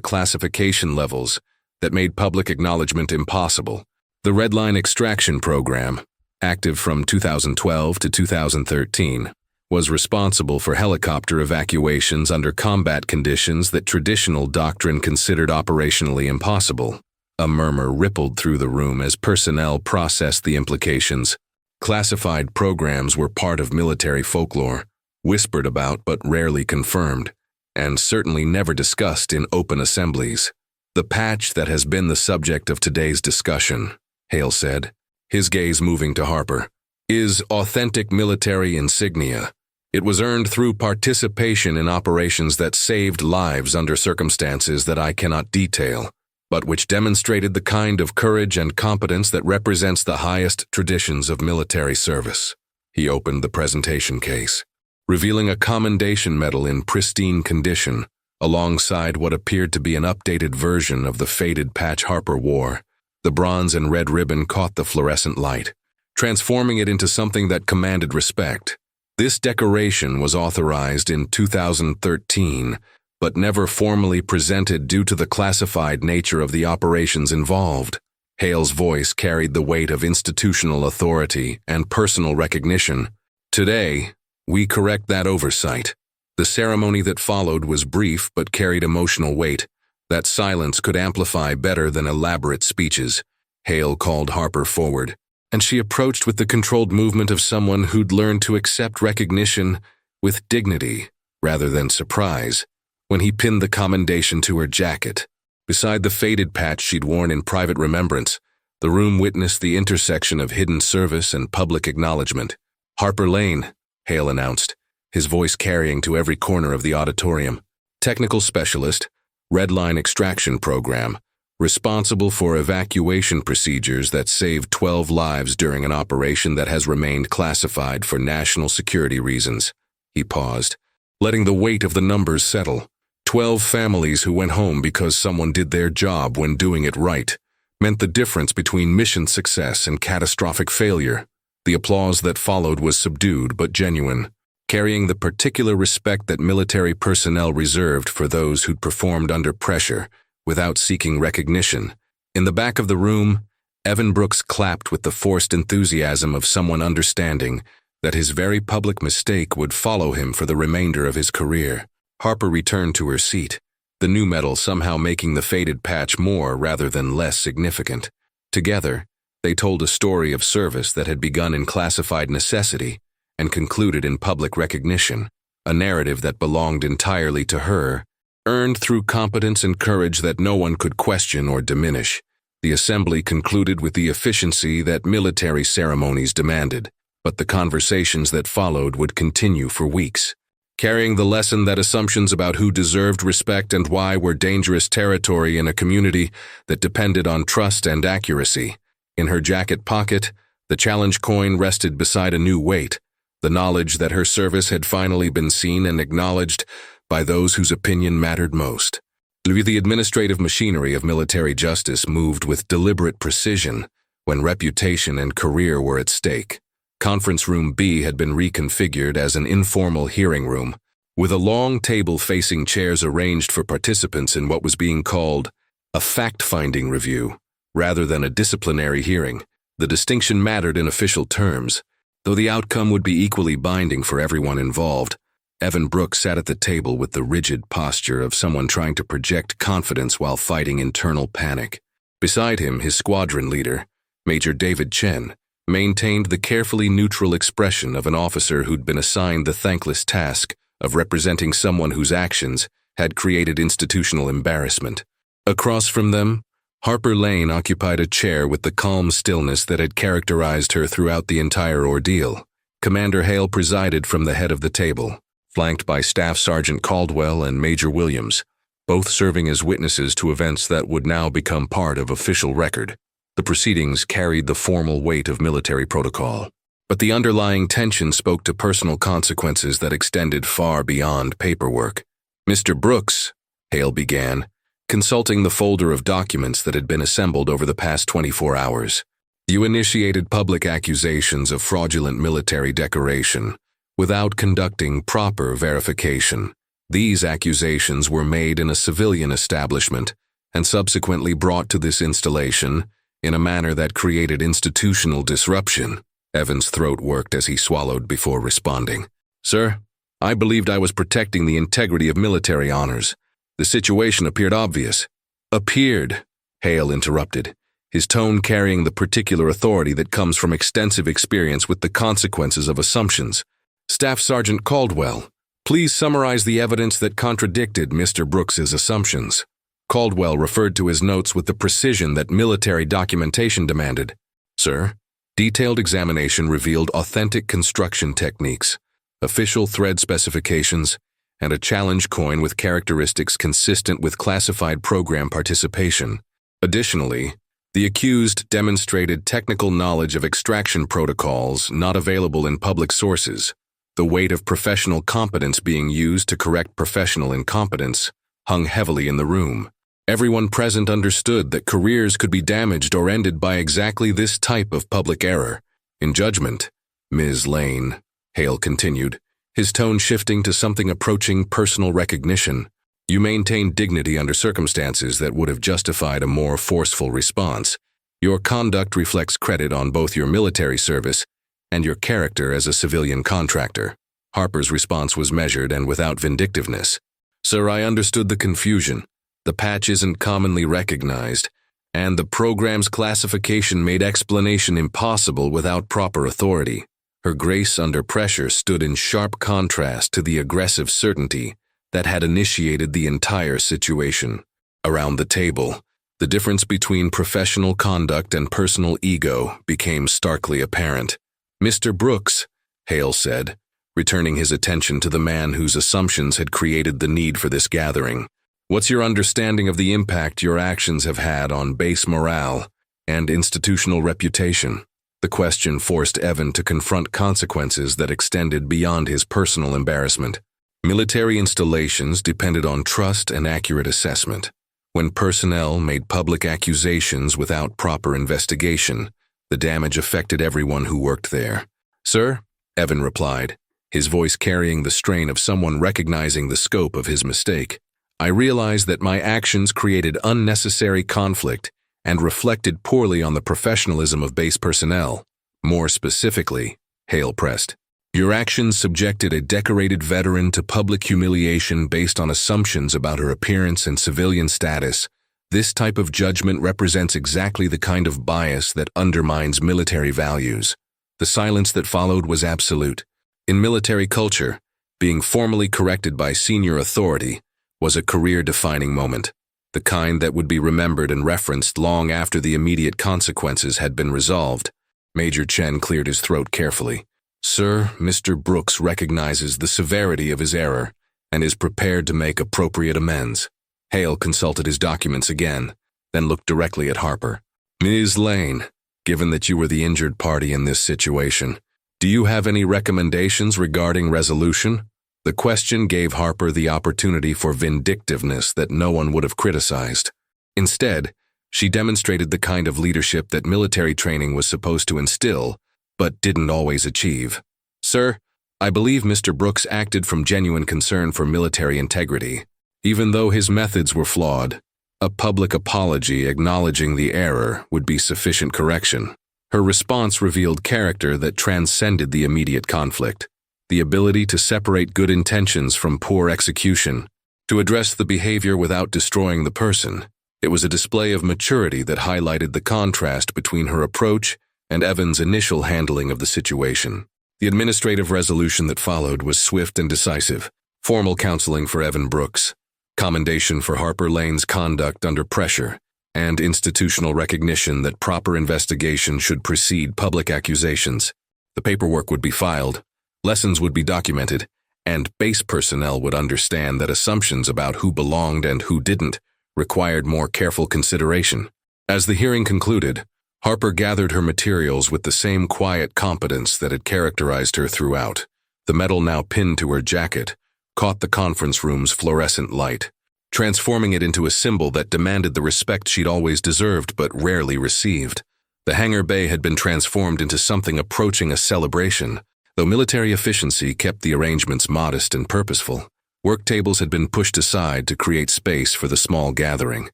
classification levels that made public acknowledgement impossible. The Red Line Extraction Program, active from 2012 to 2013, was responsible for helicopter evacuations under combat conditions that traditional doctrine considered operationally impossible. A murmur rippled through the room as personnel processed the implications. Classified programs were part of military folklore, whispered about but rarely confirmed, and certainly never discussed in open assemblies. "The patch that has been the subject of today's discussion," Hale said, his gaze moving to Harper, "is authentic military insignia. It was earned through participation in operations that saved lives under circumstances that I cannot detail, but which demonstrated the kind of courage and competence that represents the highest traditions of military service." He opened the presentation case, revealing a commendation medal in pristine condition, alongside what appeared to be an updated version of the faded patch Harper wore. The bronze and red ribbon caught the fluorescent light, transforming it into something that commanded respect. This decoration was authorized in 2013, but never formally presented due to the classified nature of the operations involved. Hale's voice carried the weight of institutional authority and personal recognition. "Today, we correct that oversight." The ceremony that followed was brief but carried emotional weight. That silence could amplify better than elaborate speeches. Hale called Harper forward, and she approached with the controlled movement of someone who'd learned to accept recognition with dignity rather than surprise. When he pinned the commendation to her jacket, beside the faded patch she'd worn in private remembrance, the room witnessed the intersection of hidden service and public acknowledgement. "Harper Lane," Hale announced, his voice carrying to every corner of the auditorium. "Technical specialist, Red Line Extraction Program, responsible for evacuation procedures that saved 12 lives during an operation that has remained classified for national security reasons." He paused, letting the weight of the numbers settle. 12 families who went home because someone did their job when doing it right, meant the difference between mission success and catastrophic failure. The applause that followed was subdued but genuine, carrying the particular respect that military personnel reserved for those who'd performed under pressure without seeking recognition. In the back of the room, Evan Brooks clapped with the forced enthusiasm of someone understanding that his very public mistake would follow him for the remainder of his career. Harper returned to her seat, the new medal somehow making the faded patch more rather than less significant. Together, they told a story of service that had begun in classified necessity and concluded in public recognition, a narrative that belonged entirely to her, earned through competence and courage that no one could question or diminish. The assembly concluded with the efficiency that military ceremonies demanded, but the conversations that followed would continue for weeks, carrying the lesson that assumptions about who deserved respect and why were dangerous territory in a community that depended on trust and accuracy. In her jacket pocket, the challenge coin rested beside a new weight, the knowledge that her service had finally been seen and acknowledged by those whose opinion mattered most. The administrative machinery of military justice moved with deliberate precision when reputation and career were at stake. Conference Room B had been reconfigured as an informal hearing room, with a long table facing chairs arranged for participants in what was being called a fact-finding review, rather than a disciplinary hearing. The distinction mattered in official terms, though the outcome would be equally binding for everyone involved. Evan Brooks sat at the table with the rigid posture of someone trying to project confidence while fighting internal panic. Beside him, his squadron leader, Major David Chen, maintained the carefully neutral expression of an officer who'd been assigned the thankless task of representing someone whose actions had created institutional embarrassment. Across from them, Harper Lane occupied a chair with the calm stillness that had characterized her throughout the entire ordeal. Commander Hale presided from the head of the table, flanked by Staff Sergeant Caldwell and Major Williams, both serving as witnesses to events that would now become part of official record. The proceedings carried the formal weight of military protocol, but the underlying tension spoke to personal consequences that extended far beyond paperwork. "Mr. Brooks," Hale began, consulting the folder of documents that had been assembled over the past 24 hours. "You initiated public accusations of fraudulent military decoration without conducting proper verification. These accusations were made in a civilian establishment and subsequently brought to this installation in a manner that created institutional disruption. Evan's throat worked as he swallowed before responding. Sir, I believed I was protecting the integrity of military honors. The situation appeared obvious. Appeared, Hale interrupted, his tone carrying the particular authority that comes from extensive experience with the consequences of assumptions. Staff Sergeant Caldwell, please summarize the evidence that contradicted Mr. Brooks's assumptions. Caldwell referred to his notes with the precision that military documentation demanded. Sir, detailed examination revealed authentic construction techniques, official thread specifications, and a challenge coin with characteristics consistent with classified program participation. Additionally, the accused demonstrated technical knowledge of extraction protocols not available in public sources, the weight of professional competence being used to correct professional incompetence hung heavily in the room. Everyone present understood that careers could be damaged or ended by exactly this type of public error. In judgment, Ms. Lane, Hale continued, his tone shifting to something approaching personal recognition, you maintained dignity under circumstances that would have justified a more forceful response. Your conduct reflects credit on both your military service and your character as a civilian contractor. Harper's response was measured and without vindictiveness. Sir, I understood the confusion. The patch isn't commonly recognized, and the program's classification made explanation impossible without proper authority. Her grace under pressure stood in sharp contrast to the aggressive certainty that had initiated the entire situation. Around the table, the difference between professional conduct and personal ego became starkly apparent. Mr. Brooks, Hale said, returning his attention to the man whose assumptions had created the need for this gathering. What's your understanding of the impact your actions have had on base morale and institutional reputation? The question forced Evan to confront consequences that extended beyond his personal embarrassment. Military installations depended on trust and accurate assessment. When personnel made public accusations without proper investigation, the damage affected everyone who worked there. Sir, Evan replied, his voice carrying the strain of someone recognizing the scope of his mistake. I realized that my actions created unnecessary conflict and reflected poorly on the professionalism of base personnel. More specifically, Hale pressed, your actions subjected a decorated veteran to public humiliation based on assumptions about her appearance and civilian status. This type of judgment represents exactly the kind of bias that undermines military values. The silence that followed was absolute. In military culture, being formally corrected by senior authority was a career-defining moment, the kind that would be remembered and referenced long after the immediate consequences had been resolved. Major Chen cleared his throat carefully. Sir, Mr. Brooks recognizes the severity of his error and is prepared to make appropriate amends. Hale consulted his documents again, then looked directly at Harper. Ms. Lane, given that you were the injured party in this situation, do you have any recommendations regarding resolution? The question gave Harper the opportunity for vindictiveness that no one would have criticized. Instead, she demonstrated the kind of leadership that military training was supposed to instill, but didn't always achieve. Sir, I believe Mr. Brooks acted from genuine concern for military integrity. Even though his methods were flawed, a public apology acknowledging the error would be sufficient correction. Her response revealed character that transcended the immediate conflict. The ability to separate good intentions from poor execution, to address the behavior without destroying the person. It was a display of maturity that highlighted the contrast between her approach and Evan's initial handling of the situation. The administrative resolution that followed was swift and decisive. Formal counseling for Evan Brooks, commendation for Harper Lane's conduct under pressure, and institutional recognition that proper investigation should precede public accusations. The paperwork would be filed, lessons would be documented, and base personnel would understand that assumptions about who belonged and who didn't required more careful consideration. As the hearing concluded, Harper gathered her materials with the same quiet competence that had characterized her throughout. The medal now pinned to her jacket caught the conference room's fluorescent light, transforming it into a symbol that demanded the respect she'd always deserved but rarely received. The hangar bay had been transformed into something approaching a celebration, though military efficiency kept the arrangements modest and purposeful. Work tables had been pushed aside to create space for the small gathering,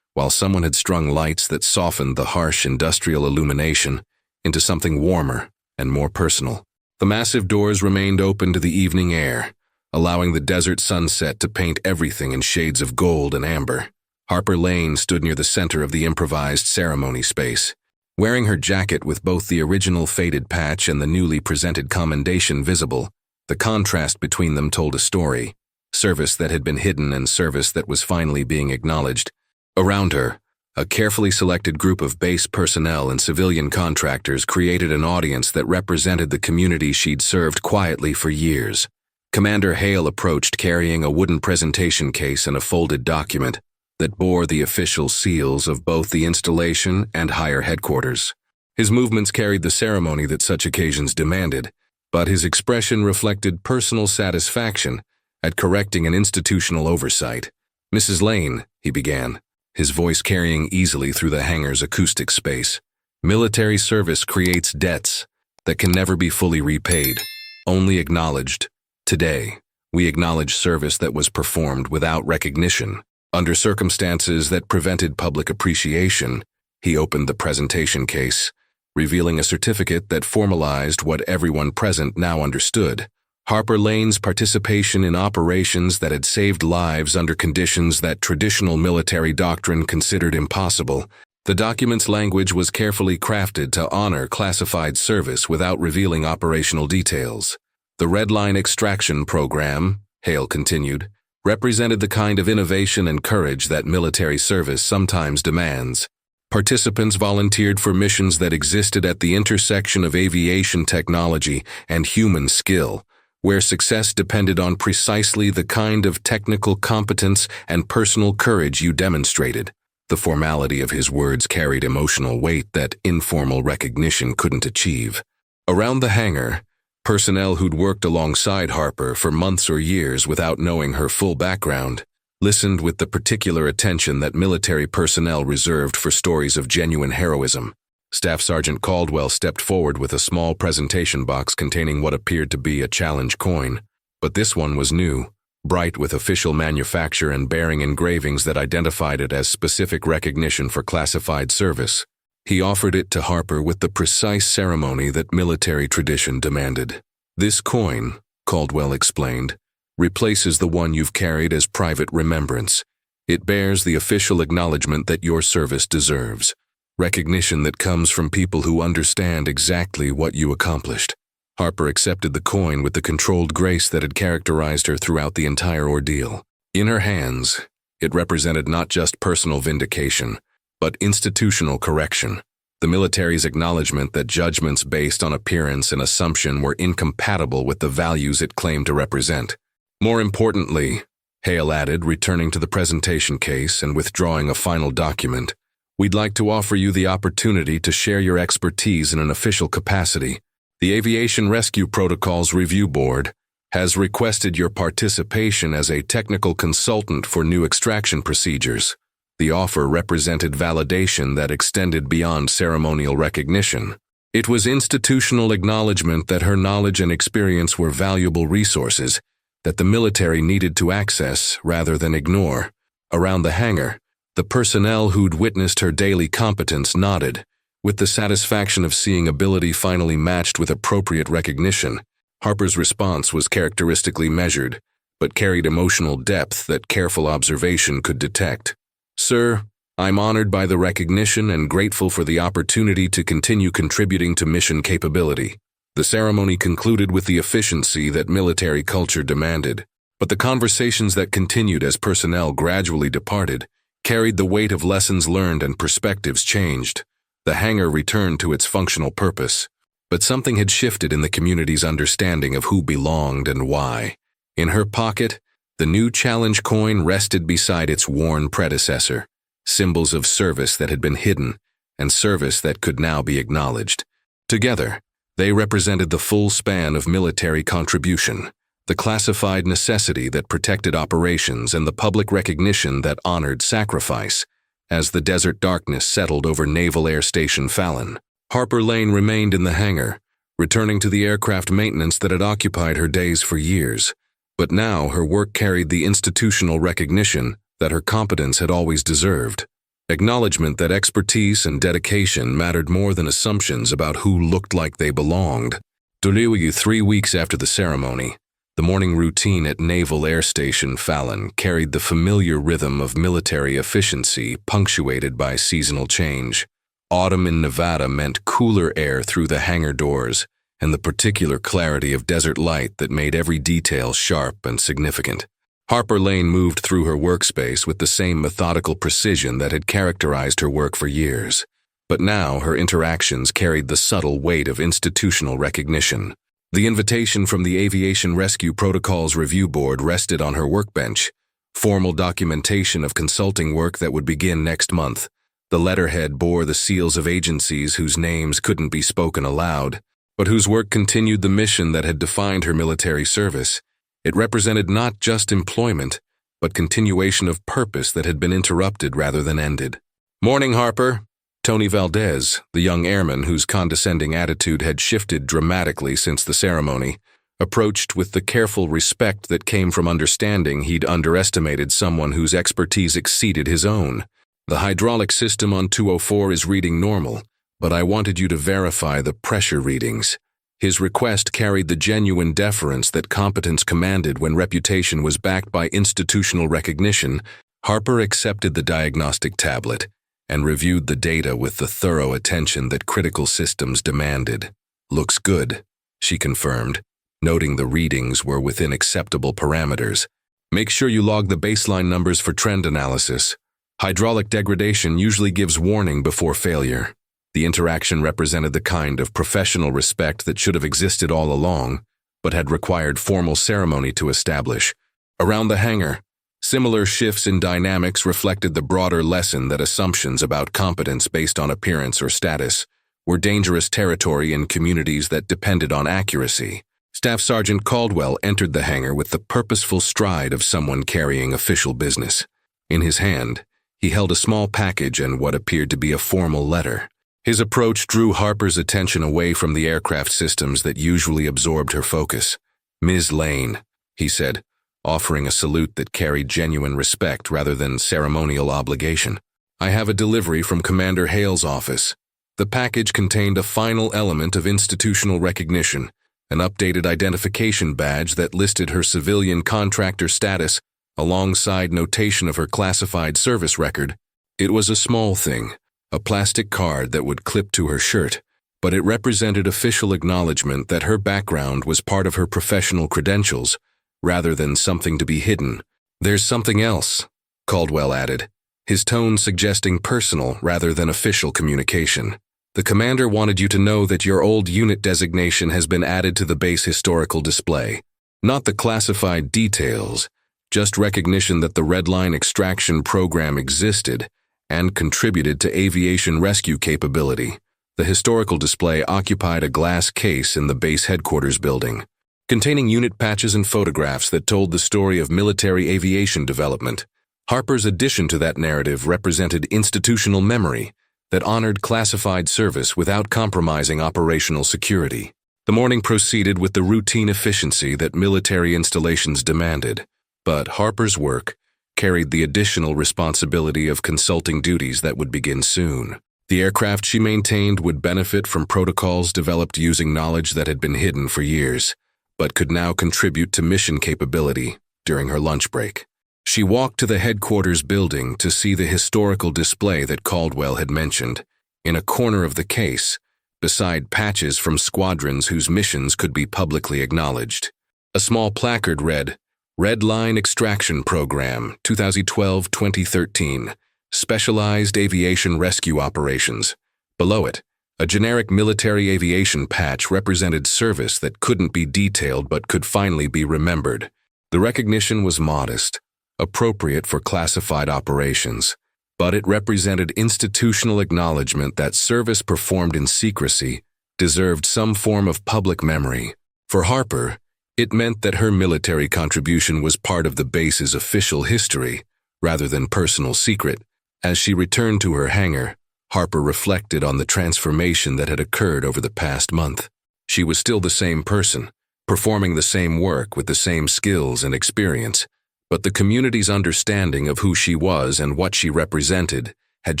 while someone had strung lights that softened the harsh industrial illumination into something warmer and more personal. The massive doors remained open to the evening air, allowing the desert sunset to paint everything in shades of gold and amber. Harper Lane stood near the center of the improvised ceremony space. Wearing her jacket with both the original faded patch and the newly presented commendation visible, the contrast between them told a story. Service that had been hidden and service that was finally being acknowledged. Around her, a carefully selected group of base personnel and civilian contractors created an audience that represented the community she'd served quietly for years. Commander Hale approached carrying a wooden presentation case and a folded document that bore the official seals of both the installation and higher headquarters. His movements carried the ceremony that such occasions demanded, but his expression reflected personal satisfaction at correcting an institutional oversight. "Mrs. Lane," he began, his voice carrying easily through the hangar's acoustic space. "Military service creates debts that can never be fully repaid, only acknowledged. Today, we acknowledge service that was performed without recognition. Under circumstances that prevented public appreciation." He opened the presentation case, revealing a certificate that formalized what everyone present now understood. Harper Lane's participation in operations that had saved lives under conditions that traditional military doctrine considered impossible. The document's language was carefully crafted to honor classified service without revealing operational details. "The Red Line Extraction Program," Hale continued, "represented the kind of innovation and courage that military service sometimes demands. Participants volunteered for missions that existed at the intersection of aviation technology and human skill, where success depended on precisely the kind of technical competence and personal courage you demonstrated." The formality of his words carried emotional weight that informal recognition couldn't achieve. Around the hangar, personnel who'd worked alongside Harper for months or years without knowing her full background listened with the particular attention that military personnel reserved for stories of genuine heroism. Staff Sergeant Caldwell stepped forward with a small presentation box containing what appeared to be a challenge coin. But this one was new, bright with official manufacture and bearing engravings that identified it as specific recognition for classified service. He offered it to Harper with the precise ceremony that military tradition demanded. "This coin," Caldwell explained, "replaces the one you've carried as private remembrance. It bears the official acknowledgement that your service deserves. Recognition that comes from people who understand exactly what you accomplished." Harper accepted the coin with the controlled grace that had characterized her throughout the entire ordeal. In her hands, it represented not just personal vindication, but institutional correction. The military's acknowledgement that judgments based on appearance and assumption were incompatible with the values it claimed to represent. "More importantly," Hale added, returning to the presentation case and withdrawing a final document, "we'd like to offer you the opportunity to share your expertise in an official capacity. The Aviation Rescue Protocols Review Board has requested your participation as a technical consultant for new extraction procedures." The offer represented validation that extended beyond ceremonial recognition. It was institutional acknowledgement that her knowledge and experience were valuable resources that the military needed to access rather than ignore. Around the hangar, the personnel who'd witnessed her daily competence nodded, with the satisfaction of seeing ability finally matched with appropriate recognition. Harper's response was characteristically measured, but carried emotional depth that careful observation could detect. "Sir, I'm honored by the recognition and grateful for the opportunity to continue contributing to mission capability." The ceremony concluded with the efficiency that military culture demanded, but the conversations that continued as personnel gradually departed carried the weight of lessons learned and perspectives changed. The hangar returned to its functional purpose, but something had shifted in the community's understanding of who belonged and why. In her pocket, the new challenge coin rested beside its worn predecessor, symbols of service that had been hidden and service that could now be acknowledged. Together, they represented the full span of military contribution, the classified necessity that protected operations and the public recognition that honored sacrifice. As the desert darkness settled over Naval Air Station Fallon, Harper Lane remained in the hangar, returning to the aircraft maintenance that had occupied her days for years. But now her work carried the institutional recognition that her competence had always deserved. Acknowledgement that expertise and dedication mattered more than assumptions about who looked like they belonged. 3 weeks after the ceremony, the morning routine at Naval Air Station Fallon carried the familiar rhythm of military efficiency punctuated by seasonal change. Autumn in Nevada meant cooler air through the hangar doors and the particular clarity of desert light that made every detail sharp and significant. Harper Lane moved through her workspace with the same methodical precision that had characterized her work for years. But now her interactions carried the subtle weight of institutional recognition. The invitation from the Aviation Rescue Protocols Review Board rested on her workbench, formal documentation of consulting work that would begin next month. The letterhead bore the seals of agencies whose names couldn't be spoken aloud, but whose work continued the mission that had defined her military service. It represented not just employment, but continuation of purpose that had been interrupted rather than ended. "Morning, Harper." Tony Valdez, the young airman whose condescending attitude had shifted dramatically since the ceremony, approached with the careful respect that came from understanding he'd underestimated someone whose expertise exceeded his own. "The hydraulic system on 204 is reading normal, but I wanted you to verify the pressure readings." His request carried the genuine deference that competence commanded when reputation was backed by institutional recognition. Harper accepted the diagnostic tablet and reviewed the data with the thorough attention that critical systems demanded. "Looks good," she confirmed, noting the readings were within acceptable parameters. "Make sure you log the baseline numbers for trend analysis. Hydraulic degradation usually gives warning before failure." The interaction represented the kind of professional respect that should have existed all along, but had required formal ceremony to establish. Around the hangar, similar shifts in dynamics reflected the broader lesson that assumptions about competence based on appearance or status were dangerous territory in communities that depended on accuracy. Staff Sergeant Caldwell entered the hangar with the purposeful stride of someone carrying official business. In his hand, he held a small package and what appeared to be a formal letter. His approach drew Harper's attention away from the aircraft systems that usually absorbed her focus. "Ms. Lane," he said, offering a salute that carried genuine respect rather than ceremonial obligation. "I have a delivery from Commander Hale's office." The package contained a final element of institutional recognition, an updated identification badge that listed her civilian contractor status alongside notation of her classified service record. It was a small thing, a plastic card that would clip to her shirt, but it represented official acknowledgement that her background was part of her professional credentials, rather than something to be hidden. "There's something else," Caldwell added, his tone suggesting personal rather than official communication. "The commander wanted you to know that your old unit designation has been added to the base historical display. Not the classified details, just recognition that the Red Line extraction program existed and contributed to aviation rescue capability." The historical display occupied a glass case in the base headquarters building, containing unit patches and photographs that told the story of military aviation development. Harper's addition to that narrative represented institutional memory that honored classified service without compromising operational security. The morning proceeded with the routine efficiency that military installations demanded, but Harper's work carried the additional responsibility of consulting duties that would begin soon. The aircraft she maintained would benefit from protocols developed using knowledge that had been hidden for years, but could now contribute to mission capability during her lunch break. She walked to the headquarters building to see the historical display that Caldwell had mentioned. In a corner of the case, beside patches from squadrons whose missions could be publicly acknowledged, a small placard read, "Red Line Extraction Program, 2012-2013, Specialized Aviation Rescue Operations." Below it, a generic military aviation patch represented service that couldn't be detailed but could finally be remembered. The recognition was modest, appropriate for classified operations, but it represented institutional acknowledgement that service performed in secrecy deserved some form of public memory. For Harper, it meant that her military contribution was part of the base's official history, rather than personal secret. As she returned to her hangar, Harper reflected on the transformation that had occurred over the past month. She was still the same person, performing the same work with the same skills and experience, but the community's understanding of who she was and what she represented had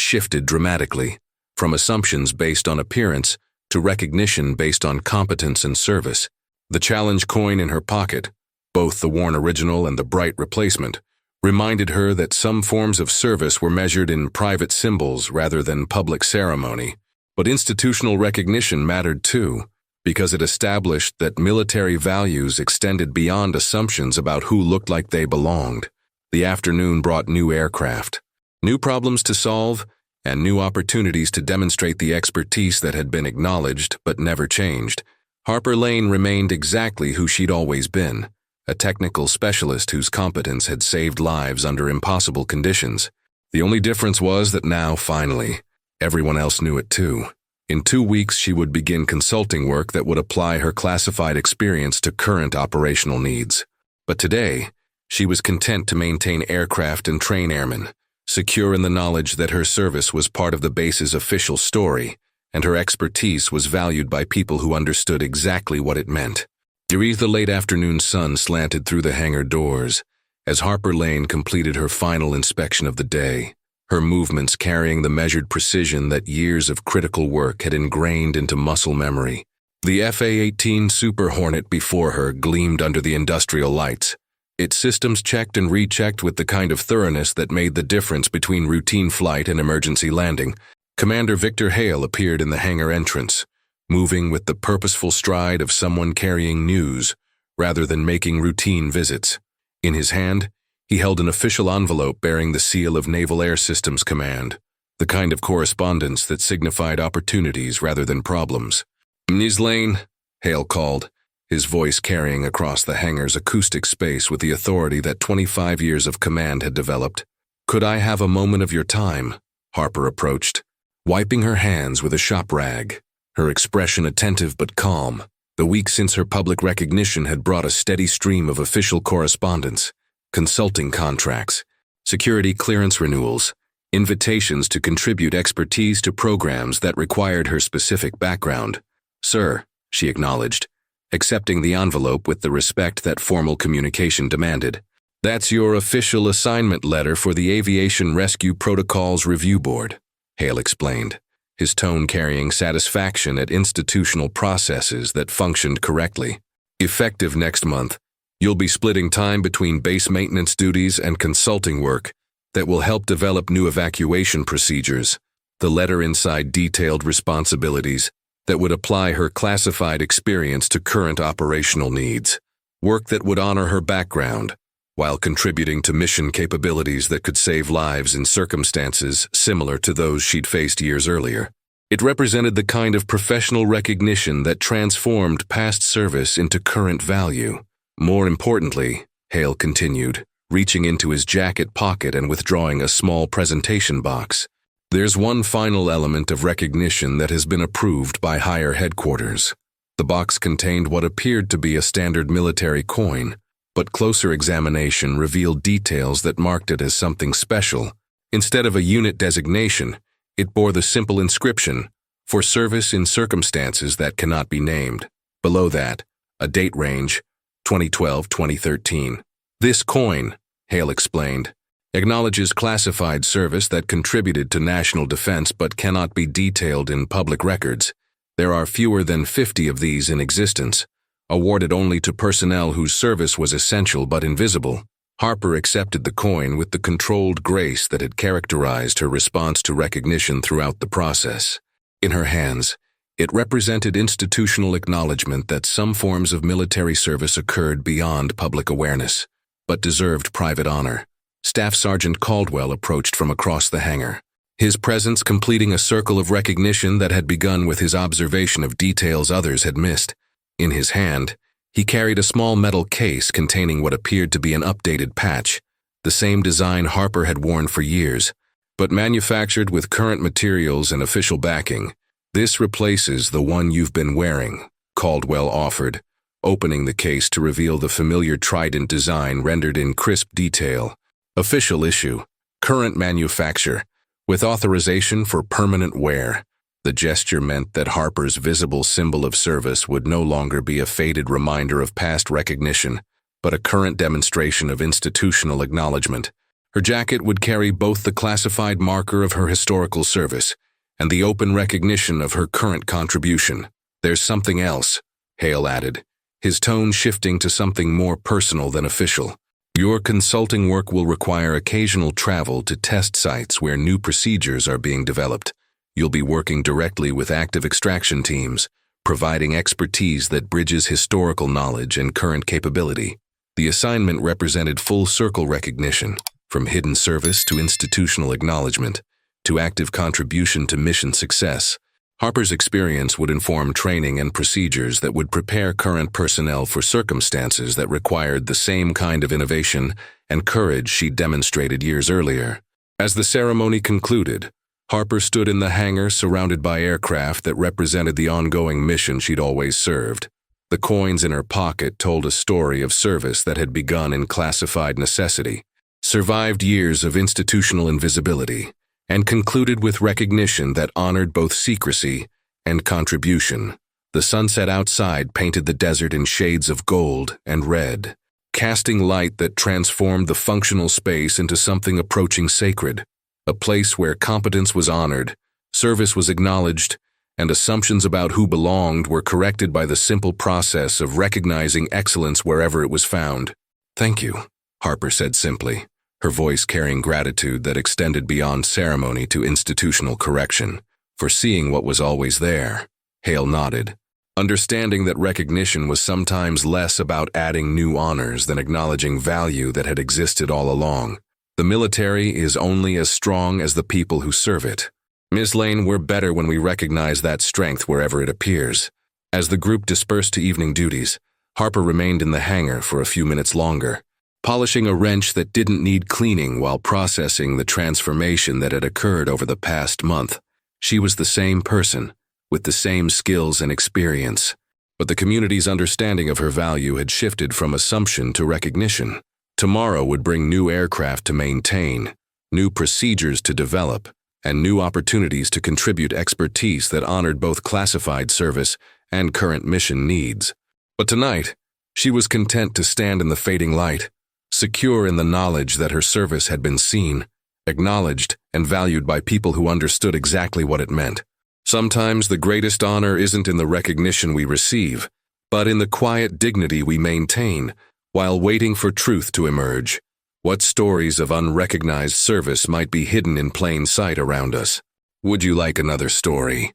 shifted dramatically, from assumptions based on appearance to recognition based on competence and service. The challenge coin in her pocket, both the worn original and the bright replacement, reminded her that some forms of service were measured in private symbols rather than public ceremony. But institutional recognition mattered too, because it established that military values extended beyond assumptions about who looked like they belonged. The afternoon brought new aircraft, new problems to solve, and new opportunities to demonstrate the expertise that had been acknowledged but never changed. Harper Lane remained exactly who she'd always been, a technical specialist whose competence had saved lives under impossible conditions. The only difference was that now, finally, everyone else knew it too. In 2 weeks, she would begin consulting work that would apply her classified experience to current operational needs. But today, she was content to maintain aircraft and train airmen, secure in the knowledge that her service was part of the base's official story, and her expertise was valued by people who understood exactly what it meant. The late afternoon sun slanted through the hangar doors as Harper Lane completed her final inspection of the day, her movements carrying the measured precision that years of critical work had ingrained into muscle memory. The FA-18 Super Hornet before her gleamed under the industrial lights, its systems checked and rechecked with the kind of thoroughness that made the difference between routine flight and emergency landing. Commander Victor Hale appeared in the hangar entrance, moving with the purposeful stride of someone carrying news rather than making routine visits. In his hand, he held an official envelope bearing the seal of Naval Air Systems Command, the kind of correspondence that signified opportunities rather than problems. "Ms. Lane," Hale called, his voice carrying across the hangar's acoustic space with the authority that 25 years of command had developed. "Could I have a moment of your time?" Harper approached, wiping her hands with a shop rag, her expression attentive but calm. The week since her public recognition had brought a steady stream of official correspondence, consulting contracts, security clearance renewals, invitations to contribute expertise to programs that required her specific background. "Sir," she acknowledged, accepting the envelope with the respect that formal communication demanded. "That's your official assignment letter for the Aviation Rescue Protocols Review Board," Hale explained, his tone carrying satisfaction at institutional processes that functioned correctly. "Effective next month, you'll be splitting time between base maintenance duties and consulting work that will help develop new evacuation procedures." The letter inside detailed responsibilities that would apply her classified experience to current operational needs, work that would honor her background, while contributing to mission capabilities that could save lives in circumstances similar to those she'd faced years earlier. It represented the kind of professional recognition that transformed past service into current value. More importantly, Hale continued, reaching into his jacket pocket and withdrawing a small presentation box, "there's one final element of recognition that has been approved by higher headquarters." The box contained what appeared to be a standard military coin, but closer examination revealed details that marked it as something special. Instead of a unit designation, it bore the simple inscription, "For service in circumstances that cannot be named." Below that, a date range, 2012-2013. "This coin," Hale explained, "acknowledges classified service that contributed to national defense but cannot be detailed in public records. There are fewer than 50 of these in existence, awarded only to personnel whose service was essential but invisible." Harper accepted the coin with the controlled grace that had characterized her response to recognition throughout the process. In her hands, it represented institutional acknowledgement that some forms of military service occurred beyond public awareness, but deserved private honor. Staff Sergeant Caldwell approached from across the hangar, his presence completing a circle of recognition that had begun with his observation of details others had missed. In his hand, he carried a small metal case containing what appeared to be an updated patch, the same design Harper had worn for years, but manufactured with current materials and official backing. "This replaces the one you've been wearing," Caldwell offered, opening the case to reveal the familiar trident design rendered in crisp detail. "Official issue, current manufacture, with authorization for permanent wear." The gesture meant that Harper's visible symbol of service would no longer be a faded reminder of past recognition, but a current demonstration of institutional acknowledgement. Her jacket would carry both the classified marker of her historical service and the open recognition of her current contribution. "There's something else," Hale added, his tone shifting to something more personal than official. "Your consulting work will require occasional travel to test sites where new procedures are being developed. You'll be working directly with active extraction teams, providing expertise that bridges historical knowledge and current capability." The assignment represented full circle recognition, from hidden service to institutional acknowledgement, to active contribution to mission success. Harper's experience would inform training and procedures that would prepare current personnel for circumstances that required the same kind of innovation and courage she demonstrated years earlier. As the ceremony concluded, Harper stood in the hangar surrounded by aircraft that represented the ongoing mission she'd always served. The coins in her pocket told a story of service that had begun in classified necessity, survived years of institutional invisibility, and concluded with recognition that honored both secrecy and contribution. The sunset outside painted the desert in shades of gold and red, casting light that transformed the functional space into something approaching sacred, a place where competence was honored, service was acknowledged, and assumptions about who belonged were corrected by the simple process of recognizing excellence wherever it was found. "Thank you," Harper said simply, her voice carrying gratitude that extended beyond ceremony to institutional correction. "For seeing what was always there." Hale nodded, understanding that recognition was sometimes less about adding new honors than acknowledging value that had existed all along. "The military is only as strong as the people who serve it. Ms. Lane, we're better when we recognize that strength wherever it appears." As the group dispersed to evening duties, Harper remained in the hangar for a few minutes longer, polishing a wrench that didn't need cleaning while processing the transformation that had occurred over the past month. She was the same person, with the same skills and experience, but the community's understanding of her value had shifted from assumption to recognition. Tomorrow would bring new aircraft to maintain, new procedures to develop, and new opportunities to contribute expertise that honored both classified service and current mission needs. But tonight, she was content to stand in the fading light, secure in the knowledge that her service had been seen, acknowledged, and valued by people who understood exactly what it meant. Sometimes the greatest honor isn't in the recognition we receive, but in the quiet dignity we maintain while waiting for truth to emerge. What stories of unrecognized service might be hidden in plain sight around us? Would you like another story?